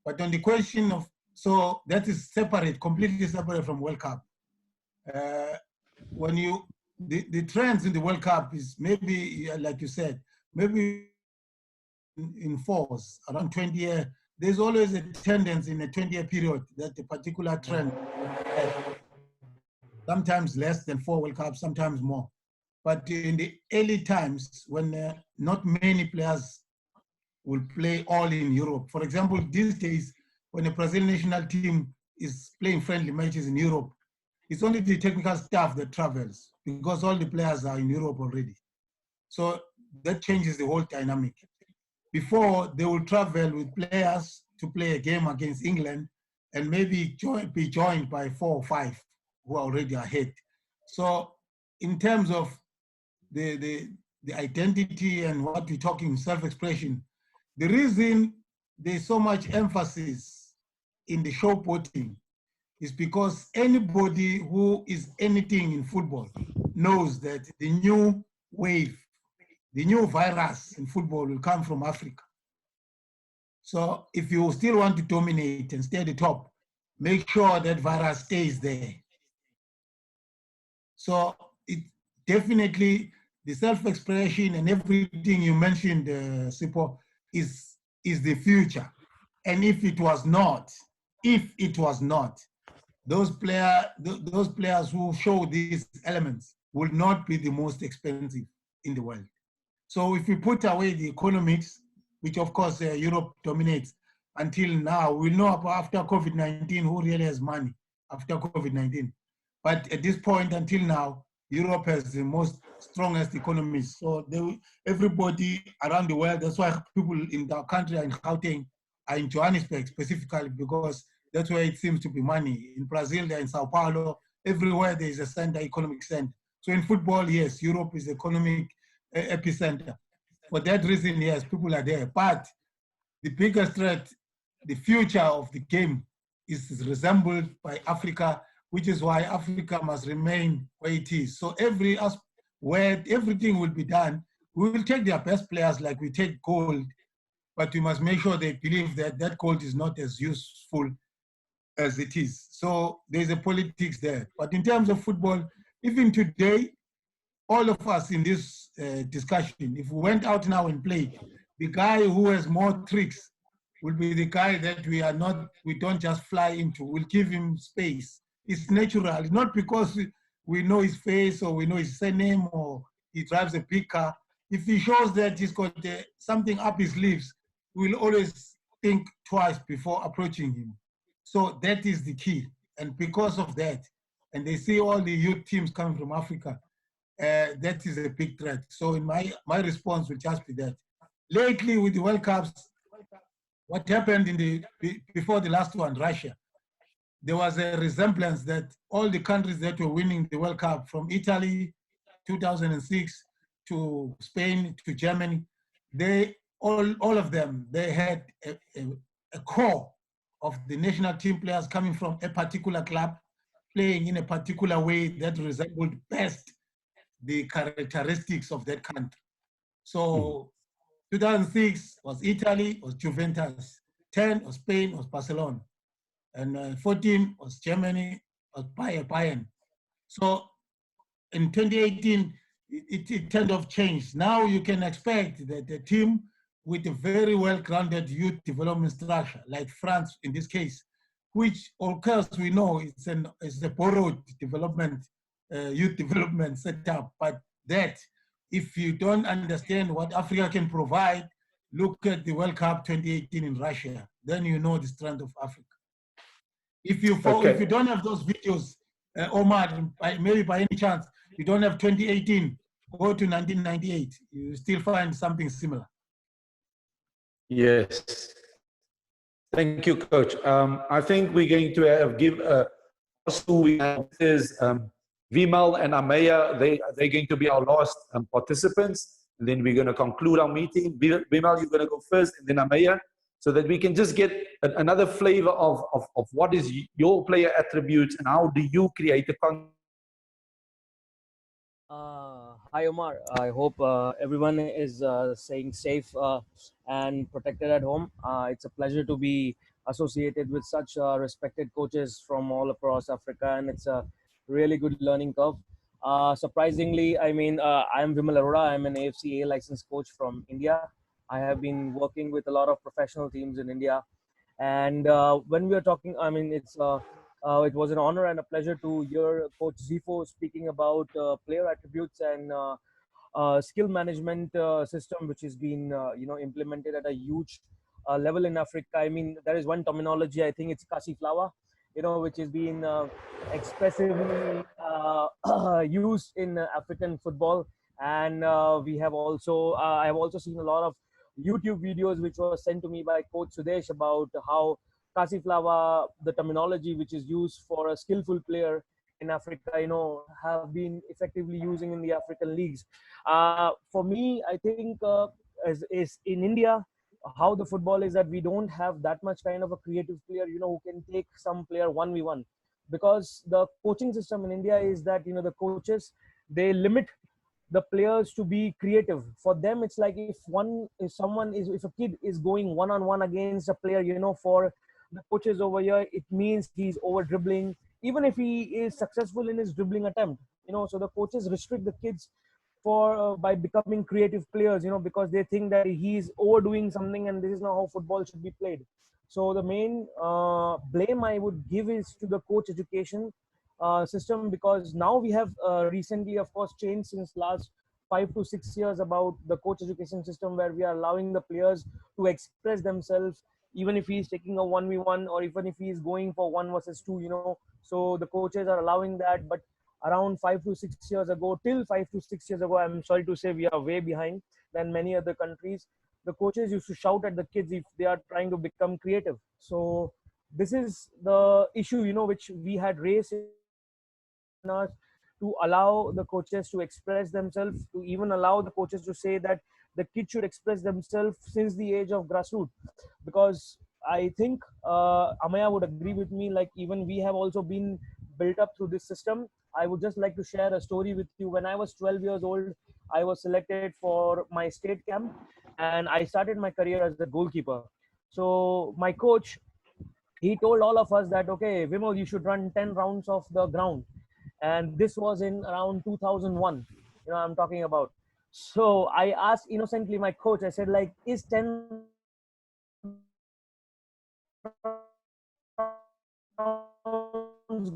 But on the question of, so that is separate, completely separate from World Cup. When you, the trends in the World Cup is maybe, like you said, maybe in force, around 20 years, there's always a tendency in a 20-year period that a particular trend, sometimes less than 4 World Cups, sometimes more. But in the early times, when not many players will play all in Europe. For example, these days, when a Brazilian national team is playing friendly matches in Europe, it's only the technical staff that travels because all the players are in Europe already. So that changes the whole dynamic. Before, they will travel with players to play a game against England and maybe be joined by 4 or 5 who are already ahead. So in terms of the identity and what we're talking, self-expression, the reason there's so much emphasis in the showboating is because anybody who is anything in football knows that the new wave, the new virus in football will come from Africa. So if you still want to dominate and stay at the top, make sure that virus stays there. So it definitely, the self-expression and everything you mentioned, Zipho, is the future. And if it was not, those players who show these elements will not be the most expensive in the world. So if we put away the economics, which of course Europe dominates until now, we'll know after COVID-19 who really has money after COVID-19. But at this point until now, Europe has the most strongest economies. So everybody around the world, that's why people in our country are in Gauteng, are in Johannesburg specifically, because that's where it seems to be money. In Brazil, they're in Sao Paulo. Everywhere there is a center, economic center. So in football, yes, Europe is economic epicenter. For that reason, yes, people are there. But the biggest threat, the future of the game is resembled by Africa, which is why Africa must remain where it is. So where everything will be done, we will take their best players like we take gold, but we must make sure they believe that that gold is not as useful as it is. So there's a politics there. But in terms of football, even today, all of us in this discussion, if we went out now and played, the guy who has more tricks will be the guy that we don't just fly into. We'll give him space. It's natural. It's not because we know his face or we know his surname or he drives a big car. If he shows that he's got something up his sleeves, we'll always think twice before approaching him. So that is the key. And because of that, and they see all the youth teams coming from Africa, that is a big threat. So in my response will just be that. Lately with the World Cups, what happened before the last one, Russia, there was a resemblance that all the countries that were winning the World Cup, from Italy, 2006, to Spain, to Germany, all of them, they had a core of the national team players coming from a particular club, playing in a particular way that resembled best the characteristics of that country. So 2006 was Italy, was Juventus. 10 was Spain, was Barcelona. And 14 was Germany, was Bayern. So in 2018, it kind of changed. Now you can expect that the team with a very well-grounded youth development structure, like France in this case, which of course we know it's a borrowed development, youth development setup, but that if you don't understand what Africa can provide, look at the World Cup 2018 in Russia, then you know the strength of Africa. If you don't have those videos, Omar, maybe by any chance, you don't have 2018, go to 1998, you still find something similar. Yes. Thank you, Coach. I think we're going to give also we have is Vimal and Ameya. They're going to be our last participants, and then we're going to conclude our meeting. Vimal, you're going to go first, and then Ameya, so that we can just get another flavor of what is your player attributes and how do you create a content. Hi Omar, I hope everyone is staying safe and protected at home. It's a pleasure to be associated with such respected coaches from all across Africa, and it's a really good learning curve. Surprisingly, I mean, I'm Vimal Arora. I'm an AFCA licensed coach from India. I have been working with a lot of professional teams in India, and when we are talking, I mean, it was an honor and a pleasure to hear Coach Zipho speaking about player attributes and skill management system, which has been implemented at a huge level in Africa. I mean, there is one terminology. I think it's kasi flower, which has been expressively used in African football. And we have also, I have also seen a lot of YouTube videos which were sent to me by Coach Sudesh about how Kasiflava, the terminology which is used for a skillful player in Africa, have been effectively using in the African leagues. For me, I think is in India, how the football is that we don't have that much kind of a creative player, who can take some player 1v1, because the coaching system in India is that, the coaches, they limit the players to be creative. For them, it's like if a kid is going one-on-one against a player, for the coaches over here, it means he's over dribbling, even if he is successful in his dribbling attempt, so the coaches restrict the kids for by becoming creative players, because they think that he's overdoing something and this is not how football should be played. So the main blame I would give is to the coach education system, because now we have recently, of course, changed since last 5 to 6 years about the coach education system, where we are allowing the players to express themselves, even if he's taking a 1v1 or even if he's going for 1 versus 2, so the coaches are allowing that. But around 5 to 6 years ago, till 5 to 6 years ago, I'm sorry to say, we are way behind than many other countries. The coaches used to shout at the kids if they are trying to become creative. So this is the issue, which we had raised in us, to allow the coaches to express themselves, to even allow the coaches to say that the kids should express themselves since the age of grassroots. Because I think Amaya would agree with me, like even we have also been built up through this system. I would just like to share a story with you. When I was 12 years old, I was selected for my state camp, and I started my career as a goalkeeper. So my coach, he told all of us that, okay, Vimod, you should run 10 rounds of the ground. And this was in around 2001, I'm talking about. So I asked innocently my coach, I said, like, is 10 rounds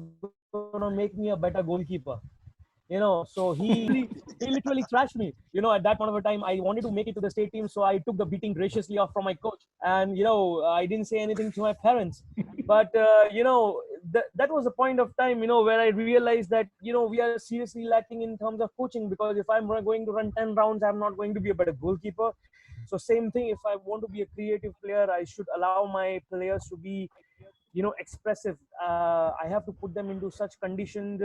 gonna make me a better goalkeeper? So he literally trashed me. At that point of a time, I wanted to make it to the state team, so I took the beating graciously off from my coach, and I didn't say anything to my parents. But that was a point of time, where I realized that we are seriously lacking in terms of coaching, because if I'm going to run 10 rounds, I'm not going to be a better goalkeeper. So same thing, if I want to be a creative player, I should allow my players to be expressive. I have to put them into such conditioned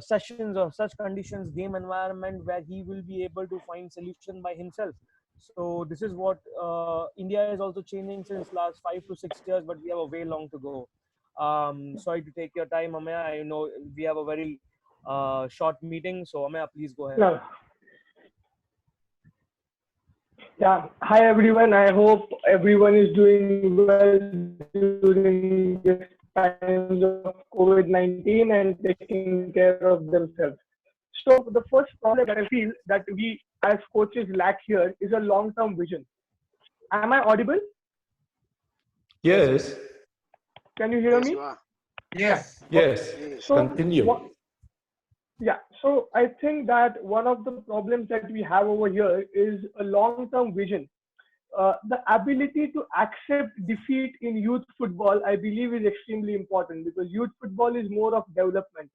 sessions or such conditions, game environment, where he will be able to find solution by himself. So this is what India is also changing since last 5 to 6 years, but we have a way long to go. Sorry to take your time, Amaya. I know we have a very short meeting, so Amaya, please go ahead. No. Yeah. Hi everyone. I hope everyone is doing well during this times of COVID-19 and taking care of themselves. So the first problem that I feel that we as coaches lack here is a long-term vision. Am I audible? Yes. Can you hear me? Yes. Yes. So Continue. yeah, so I think that one of the problems that we have over here is a long-term vision. The ability to accept defeat in youth football, I believe, is extremely important, because youth football is more of development.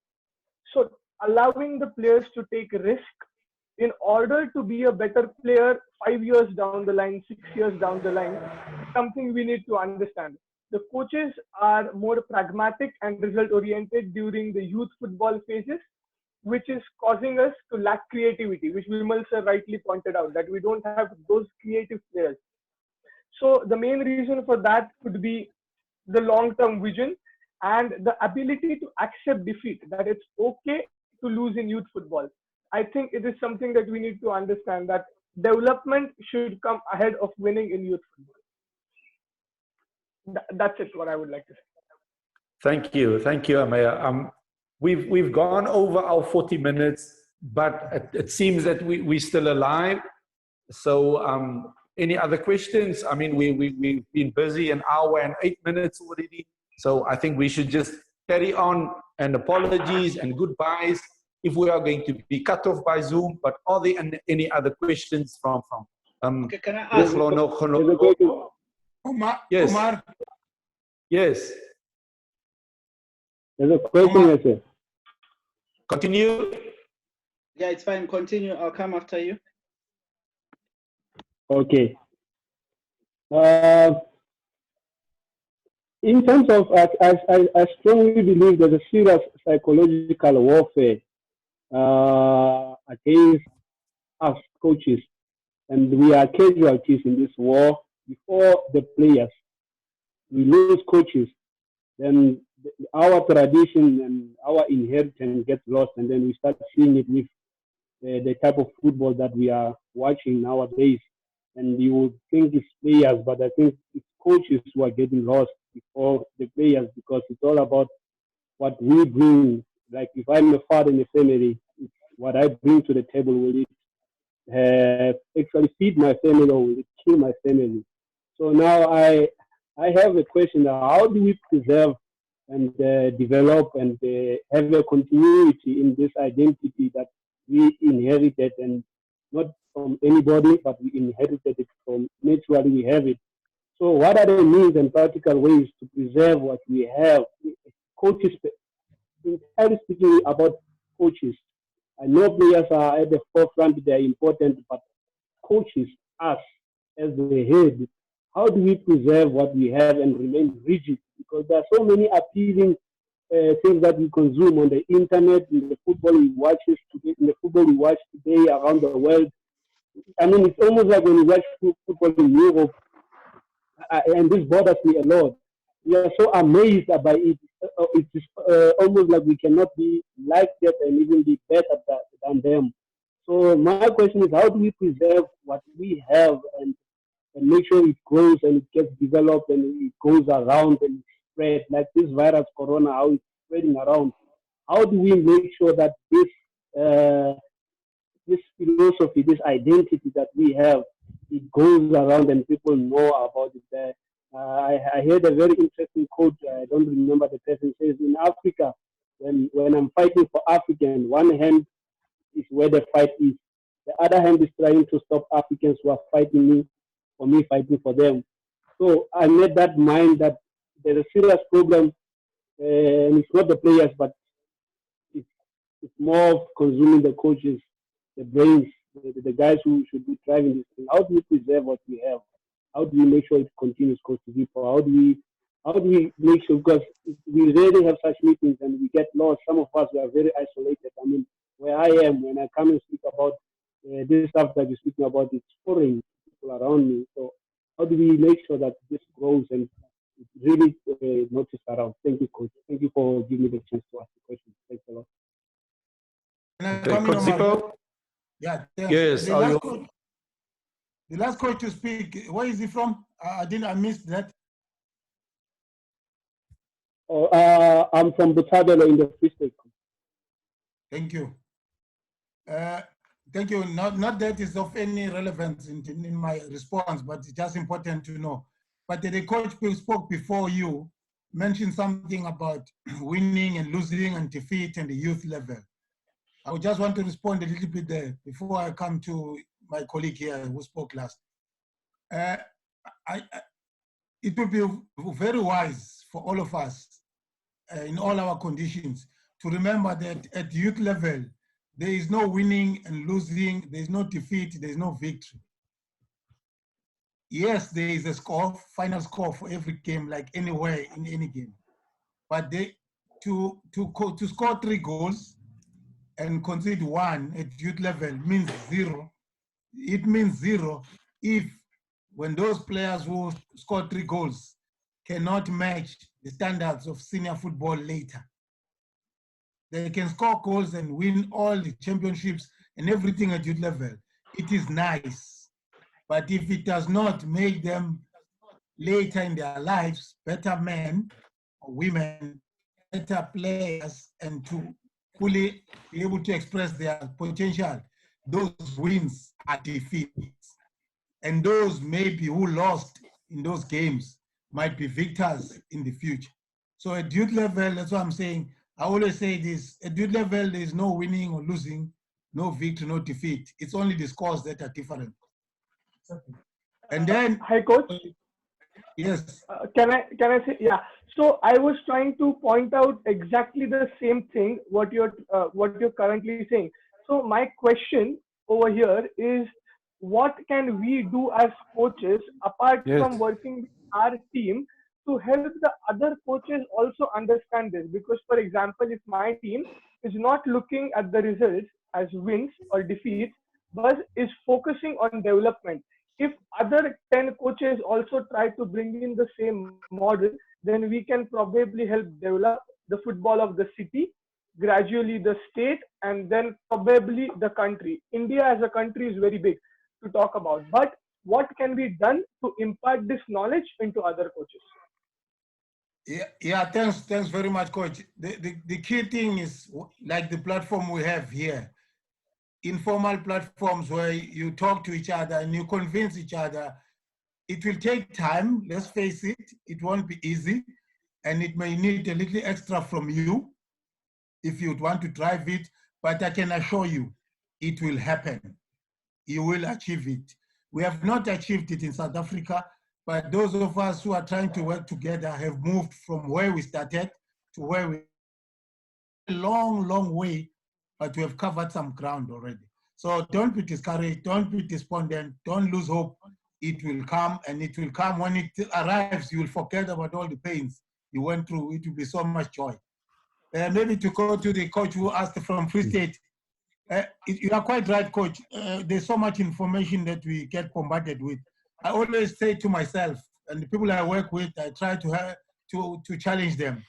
So allowing the players to take risk in order to be a better player 5 years down the line, 6 years down the line, is something we need to understand. The coaches are more pragmatic and result oriented during the youth football phases, which is causing us to lack creativity, which Vimal sir rightly pointed out, that we don't have those creative players. So the main reason for that could be the long-term vision and the ability to accept defeat, that it's okay to lose in youth football. I think it is something that we need to understand, that development should come ahead of winning in youth football. That's it, what I would like to say. Thank you, Amaya. We've gone over our 40 minutes, but it seems that we're still alive. So any other questions? I mean, we've been busy an hour and 8 minutes already. So I think we should just carry on, and apologies and goodbyes if we are going to be cut off by Zoom. But are there any other questions from okay, can I ask? Omar, yes. Omar. Yes. There's a question here, sir. Continue. Yeah, it's fine. Continue. I'll come after you. Okay. In terms of, I strongly believe there's a serious psychological warfare against us coaches, and we are casualties in this war. Before the players, we lose coaches, then our tradition and our inheritance gets lost, and then we start seeing it with the type of football that we are watching nowadays. And you would think it's players, but I think it's coaches who are getting lost before the players, because it's all about what we bring. Like if I'm a father in a family, it's what I bring to the table. Will it actually feed my family, or will it kill my family? So now I have a question now. How do we preserve and develop and have a continuity in this identity that we inherited, and not from anybody, but we inherited it from naturally we have it. So what are the means and practical ways to preserve what we have? Coaches, entirely speaking about coaches, I know players are at the forefront, they are important, but coaches, us as the head, how do we preserve what we have and remain rigid? Because there are so many appealing things that we consume on the internet, in the football we watch today, in the football we watch today around the world. I mean, it's almost like when you watch football in Europe, and this bothers me a lot. We are so amazed by it. It is almost like we cannot be like that and even be better than them. So my question is, how do we preserve what we have and make sure it grows and it gets developed and it goes around and spread, like this virus, corona, how it's spreading around? How do we make sure that this philosophy, this identity that we have, it goes around and people know about it? I heard a very interesting quote. I don't remember the person. Says in Africa, when I'm fighting for African, one hand is where the fight is. The other hand is trying to stop Africans who are fighting me, for me fighting for them. So I made that mind that there's a serious problem, and it's not the players, but it's more of consuming the coaches, the brains, the guys who should be driving this thing. How do we preserve what we have? How do we make sure it continues, Coach Zipho? How do we make sure, because we rarely have such meetings and we get lost. Some of us we are very isolated. I mean, where I am, when I come and speak about this stuff that you're speaking about, it's foreign people around me. So how do we make sure that this grows and it's really noticed around? Thank you, Coach. Thank you for giving me the chance to ask the question. Thanks a lot. Coach Zipho? Yeah. Yes. The last coach to speak, where is he from? I missed that. I'm from Butabelo in the Free State. Thank you. Thank you. Not that is of any relevance in my response, but it's just important to know. But the coach who spoke before you mentioned something about winning and losing and defeat and the youth level. I would just want to respond a little bit there before I come to my colleague here who spoke last. It would be very wise for all of us in all our conditions to remember that at youth level, there is no winning and losing, there is no defeat, there is no victory. Yes, there is a score, final score for every game, like anywhere in any game. But to score 3 goals and concede 1 at youth level means 0. It means 0 if when those players who score 3 goals cannot match the standards of senior football later. They can score goals and win all the championships and everything at youth level. It is nice. But if it does not make them later in their lives better men or women, better players, and to fully be able to express their potential, those wins are defeats. And those maybe who lost in those games might be victors in the future. So at youth level, that's what I'm saying. I always say this, at youth level, there's no winning or losing, no victory, no defeat. It's only the scores that are different. And then— Hi, Coach. Yes. Can I say, yeah. So I was trying to point out exactly the same thing what you're currently saying. So my question over here is, what can we do as coaches apart from Yes. working with our team to help the other coaches also understand this? Because for example, if my team is not looking at the results as wins or defeats, but is focusing on development, if other 10 coaches also try to bring in the same model, then we can probably help develop the football of the city, gradually the state, and then probably the country. India as a country is very big to talk about, but what can be done to impart this knowledge into other coaches? Yeah, thanks very much, Coach. The key thing is, like the platform we have here, informal platforms where you talk to each other and you convince each other. It will take time, let's face it. It won't be easy, and it may need a little extra from you if you want to drive it, but I can assure you, it will happen. You will achieve it. We have not achieved it in South Africa, but those of us who are trying to work together have moved from where we started to where we a long way, but we have covered some ground already. So don't be discouraged, don't be despondent, don't lose hope. It will come, and it will come. When it arrives, you will forget about all the pains you went through. It will be so much joy. Maybe to go to the coach who asked from Free State, you are quite right, Coach. There's so much information that we get bombarded with. I always say to myself, and the people I work with, I try to challenge them.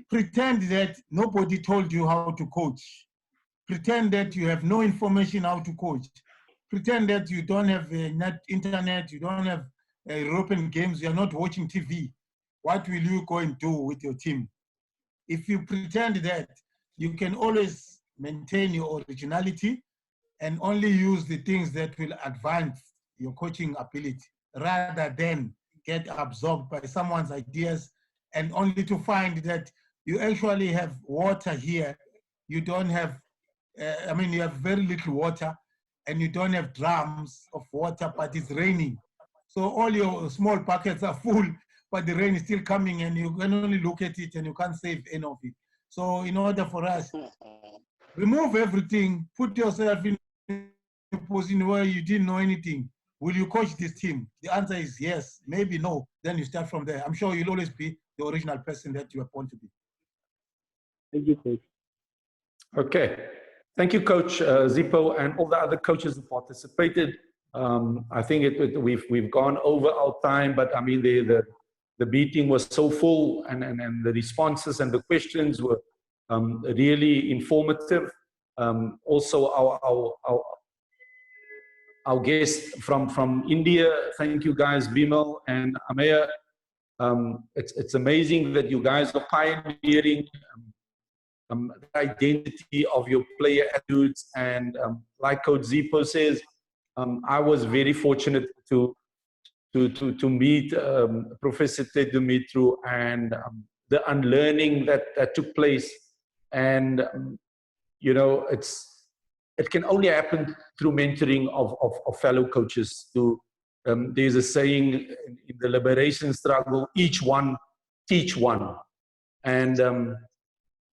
Pretend that nobody told you how to coach. Pretend that you have no information how to coach. Pretend that you don't have internet, you don't have European games, you're not watching TV. What will you go and do with your team? If you pretend that, you can always maintain your originality and only use the things that will advance your coaching ability rather than get absorbed by someone's ideas and only to find that you actually have water here. You don't have, you have very little water and you don't have drums of water, but it's raining. So all your small buckets are full, but the rain is still coming and you can only look at it and you can't save any of it. So in order for us, remove everything, put yourself in a position where you didn't know anything. Will you coach this team? The answer is yes, maybe no. Then you start from there. I'm sure you'll always be the original person that you are born to be. Thank you, Coach. Okay. Thank you, Coach Zipho, and all the other coaches who participated. I think we've gone over our time, but I mean, the meeting was so full, and the responses and the questions were really informative. Also, our guests from India, thank you guys, Bimal and Ameya. It's amazing that you guys are pioneering the identity of your player attitudes, and like Coach Zipho says, I was very fortunate to meet Professor Ted Dumitru, and the unlearning that took place, and you know, it can only happen through mentoring of fellow coaches. There's a saying in the liberation struggle: each one teach one, and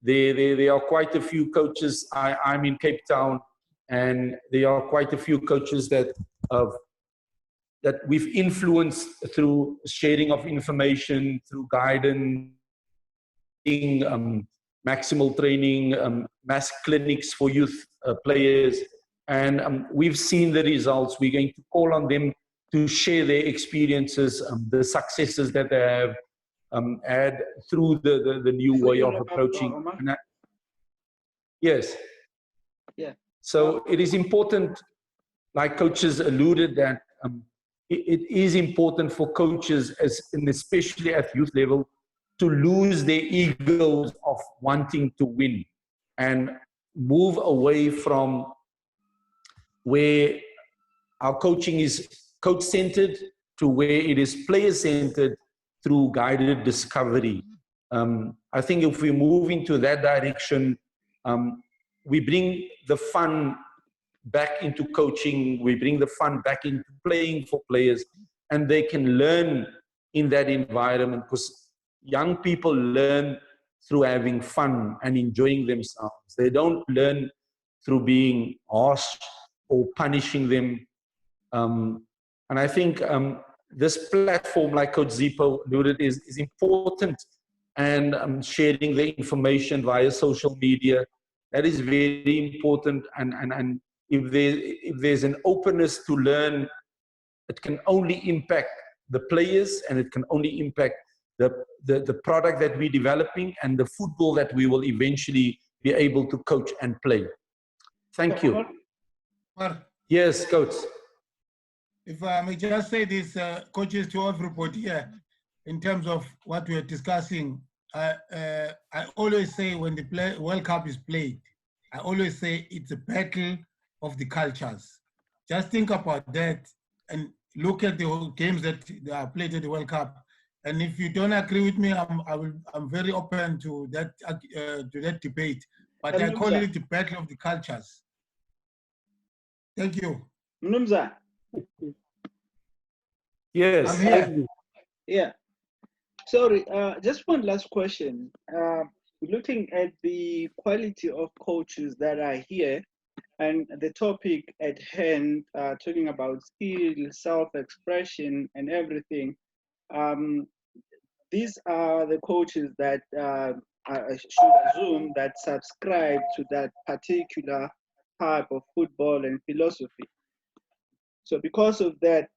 there are quite a few coaches. I'm in Cape Town, and there are quite a few coaches that we've influenced through sharing of information, through guidance, Maximal training, mass clinics for youth players, and we've seen the results. We're going to call on them to share their experiences, the successes that they have had through the new way of approaching. Yes. Yeah. So it is important, like coaches alluded, that it is important for coaches, and especially at youth level, to lose their egos of wanting to win and move away from where our coaching is coach-centered to where it is player-centered through guided discovery. I think if we move into that direction, we bring the fun back into coaching, we bring the fun back into playing for players, and they can learn in that environment, because young people learn through having fun and enjoying themselves. They don't learn through being harsh or punishing them. And I think this platform, like Coach Zipho alluded, is important, and sharing the information via social media, that is very important. And if there's an openness to learn, it can only impact the players, and it can only impact the product that we're developing and the football that we will eventually be able to coach and play. Thank you. Yes, Coach. If I may just say this, coaches, to everybody here, in terms of what we are discussing, I always say when the World Cup is played, I always say it's a battle of the cultures. Just think about that and look at the games that are played at the World Cup. And if you don't agree with me, I'm very open to that debate. But I call it the battle of the cultures. Thank you. Mnumza. Yes. I'm here. Yeah. Sorry, just one last question. Looking at the quality of coaches that are here and the topic at hand, talking about skill, self-expression, and everything, these are the coaches that I should assume that subscribe to that particular type of football and philosophy. So because of that,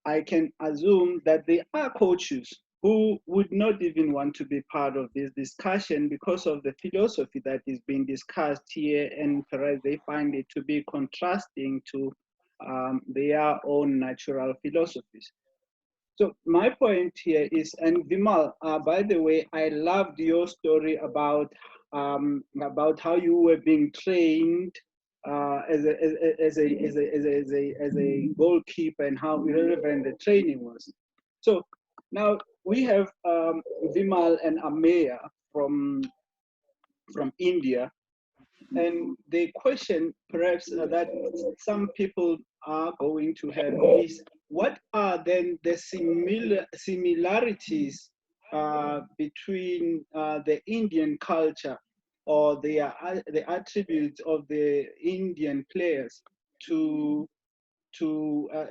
I can assume that there are coaches who would not even want to be part of this discussion because of the philosophy that is being discussed here, and perhaps they find it to be contrasting to their own natural philosophies. So my point here is, and Vimal, by the way, I loved your story about how you were being trained as a goalkeeper and how irrelevant the training was. So now we have Vimal and Ameya from India, and the question perhaps that some people are going to have is, what are then the similarities between the Indian culture or the attributes of the Indian players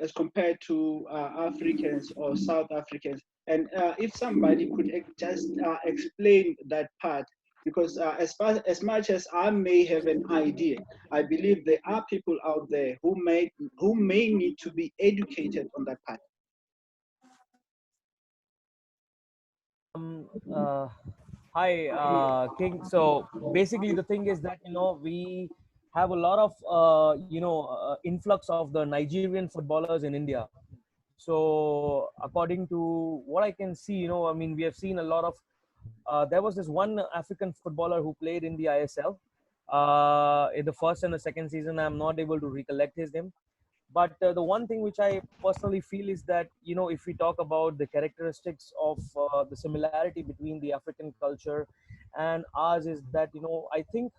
as compared to Africans or South Africans? And if somebody could just explain that part, because as much as I may have an idea, I believe there are people out there who may need to be educated on that part. Hi, King. So basically, the thing is that we have a lot of influx of the Nigerian footballers in India. So according to what I can see, I mean, we have seen a lot of. There was this one African footballer who played in the ISL in the first and the second season. I'm not able to recollect his name. But the one thing which I personally feel is that, if we talk about the characteristics of the similarity between the African culture and ours, is that, I think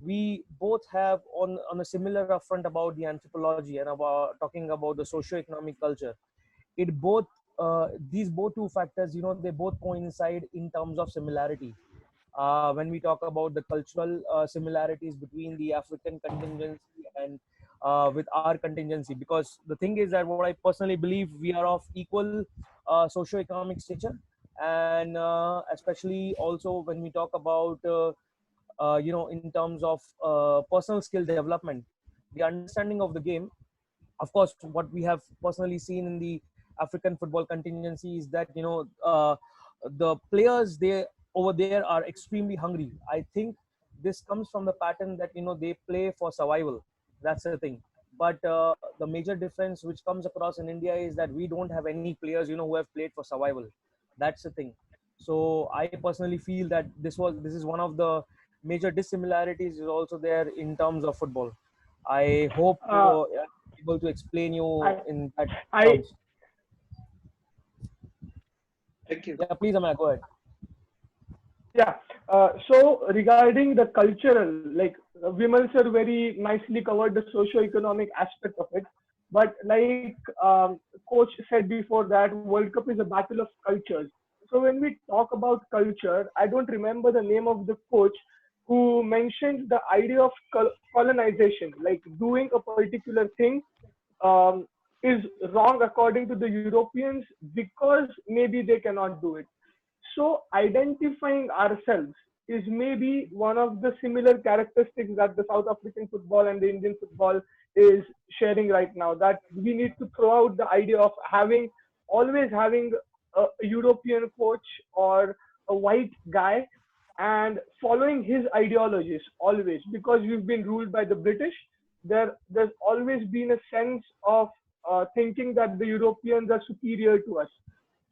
we both have on a similar upfront about the anthropology and about talking about the socio-economic culture. It both, these both two factors, they both coincide in terms of similarity. When we talk about the cultural similarities between the African contingency and with our contingency, because the thing is that what I personally believe, we are of equal socio-economic stature, and especially also when we talk about in terms of personal skill development, the understanding of the game. Of course, what we have personally seen in the African football contingency is that the players over there are extremely hungry. I think this comes from the pattern that they play for survival. That's the thing. But the major difference which comes across in India is that we don't have any players who have played for survival. That's the thing. So I personally feel that this is one of the major dissimilarities is also there in terms of football. I hope I'm able to explain you in that terms. Thank you. Yeah, please, Amaya, go ahead. Yeah. So regarding the cultural, like Vimal sir very nicely covered the socio-economic aspect of it. But like coach said before, that World Cup is a battle of cultures. So when we talk about culture, I don't remember the name of the coach who mentioned the idea of colonization, like doing a particular thing um, is wrong according to the Europeans because maybe they cannot do it. So identifying ourselves is maybe one of the similar characteristics that the South African football and the Indian football is sharing right now. That we need to throw out the idea of always having a European coach or a white guy and following his ideologies always, because we've been ruled by the British. There's always been a sense of thinking that the Europeans are superior to us.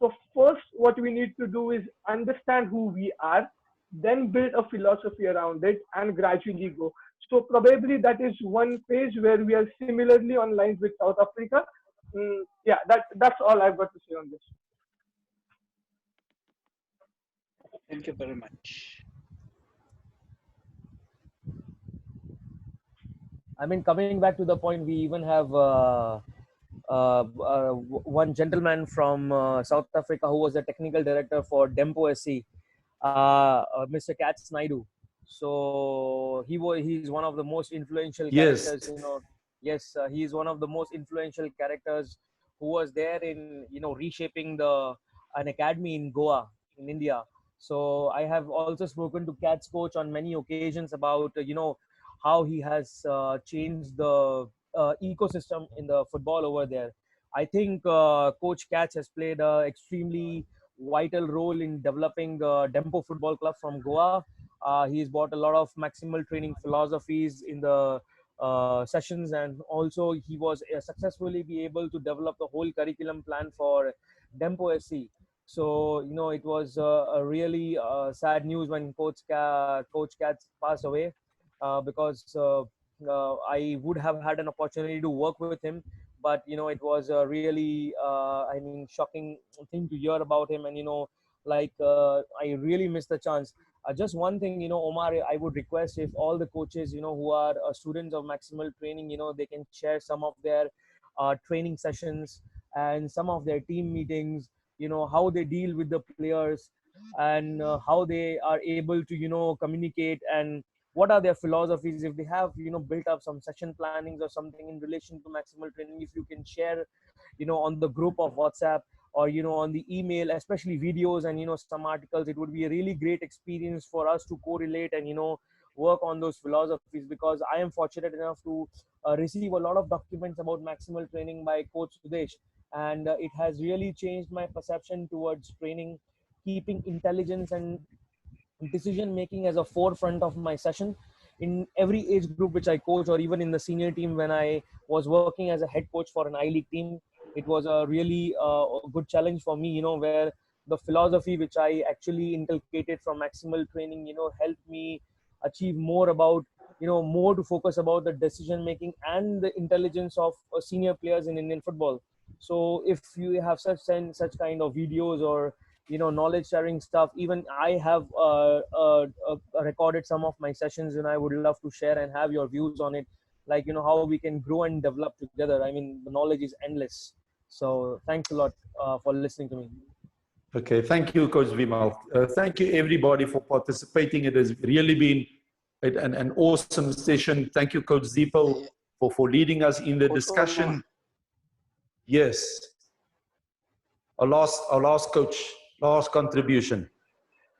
So first, what we need to do is understand who we are, then build a philosophy around it, and gradually go. So probably that is one phase where we are similarly on lines with South Africa. Yeah, that's all I've got to say on this. Thank you very much. I mean, coming back to the point, we even have one gentleman from South Africa who was the technical director for Dempo SC, Mr. Katz Naidu. So he's one of the most influential characters. Yes. Yes, he's one of the most influential characters who was there in reshaping an academy in Goa in India. So I have also spoken to Kat's coach on many occasions about how he has changed the ecosystem in the football over there. I think Coach Katz has played an extremely vital role in developing Dempo Football Club from Goa. He's brought a lot of maximal training philosophies in the sessions, and also he was successfully be able to develop the whole curriculum plan for Dempo SC. So it was a really sad news when Coach Katz passed away, because I would have had an opportunity to work with him, but it was a really shocking thing to hear about him. And I really missed the chance. Just one thing, Omar, I would request if all the coaches who are students of Maximal training, they can share some of their training sessions and some of their team meetings, how they deal with the players, and how they are able to communicate, and what are their philosophies. If they have built up some session plannings or something in relation to Maximal training, if you can share on the group of WhatsApp, or on the email, especially videos and some articles, it would be a really great experience for us to correlate and work on those philosophies, because I am fortunate enough to receive a lot of documents about Maximal training by Coach Sudesh, and it has really changed my perception towards training, keeping intelligence and decision making as a forefront of my session in every age group which I coach, or even in the senior team when I was working as a head coach for an I-League team. It was a really good challenge for me, where the philosophy which I actually inculcated from Maximal training, helped me achieve more about, more to focus about the decision making and the intelligence of senior players in Indian football. So if you have such kind of videos or knowledge sharing stuff, even I have recorded some of my sessions, and I would love to share and have your views on it, like how we can grow and develop together. I mean, the knowledge is endless. So thanks a lot for listening to me. Okay, thank you, Coach Vimal. Thank you, everybody, for participating. It has really been an awesome session. Thank you, Coach Zipho, for leading us in the discussion. Yes. Our last coach, last contribution,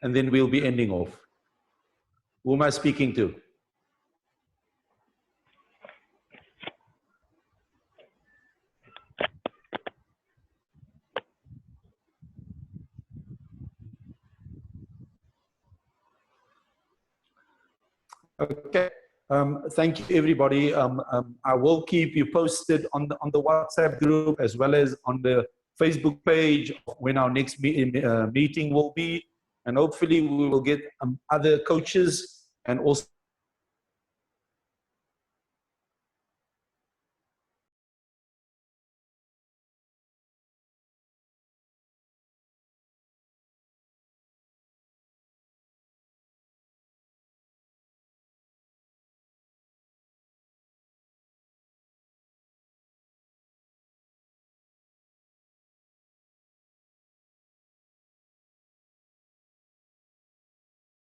and then we'll be ending off. Who am I speaking to? Okay. Thank you, everybody. I will keep you posted on the WhatsApp group, as well as on the Facebook page, when our next meeting will be. And hopefully we will get other coaches and also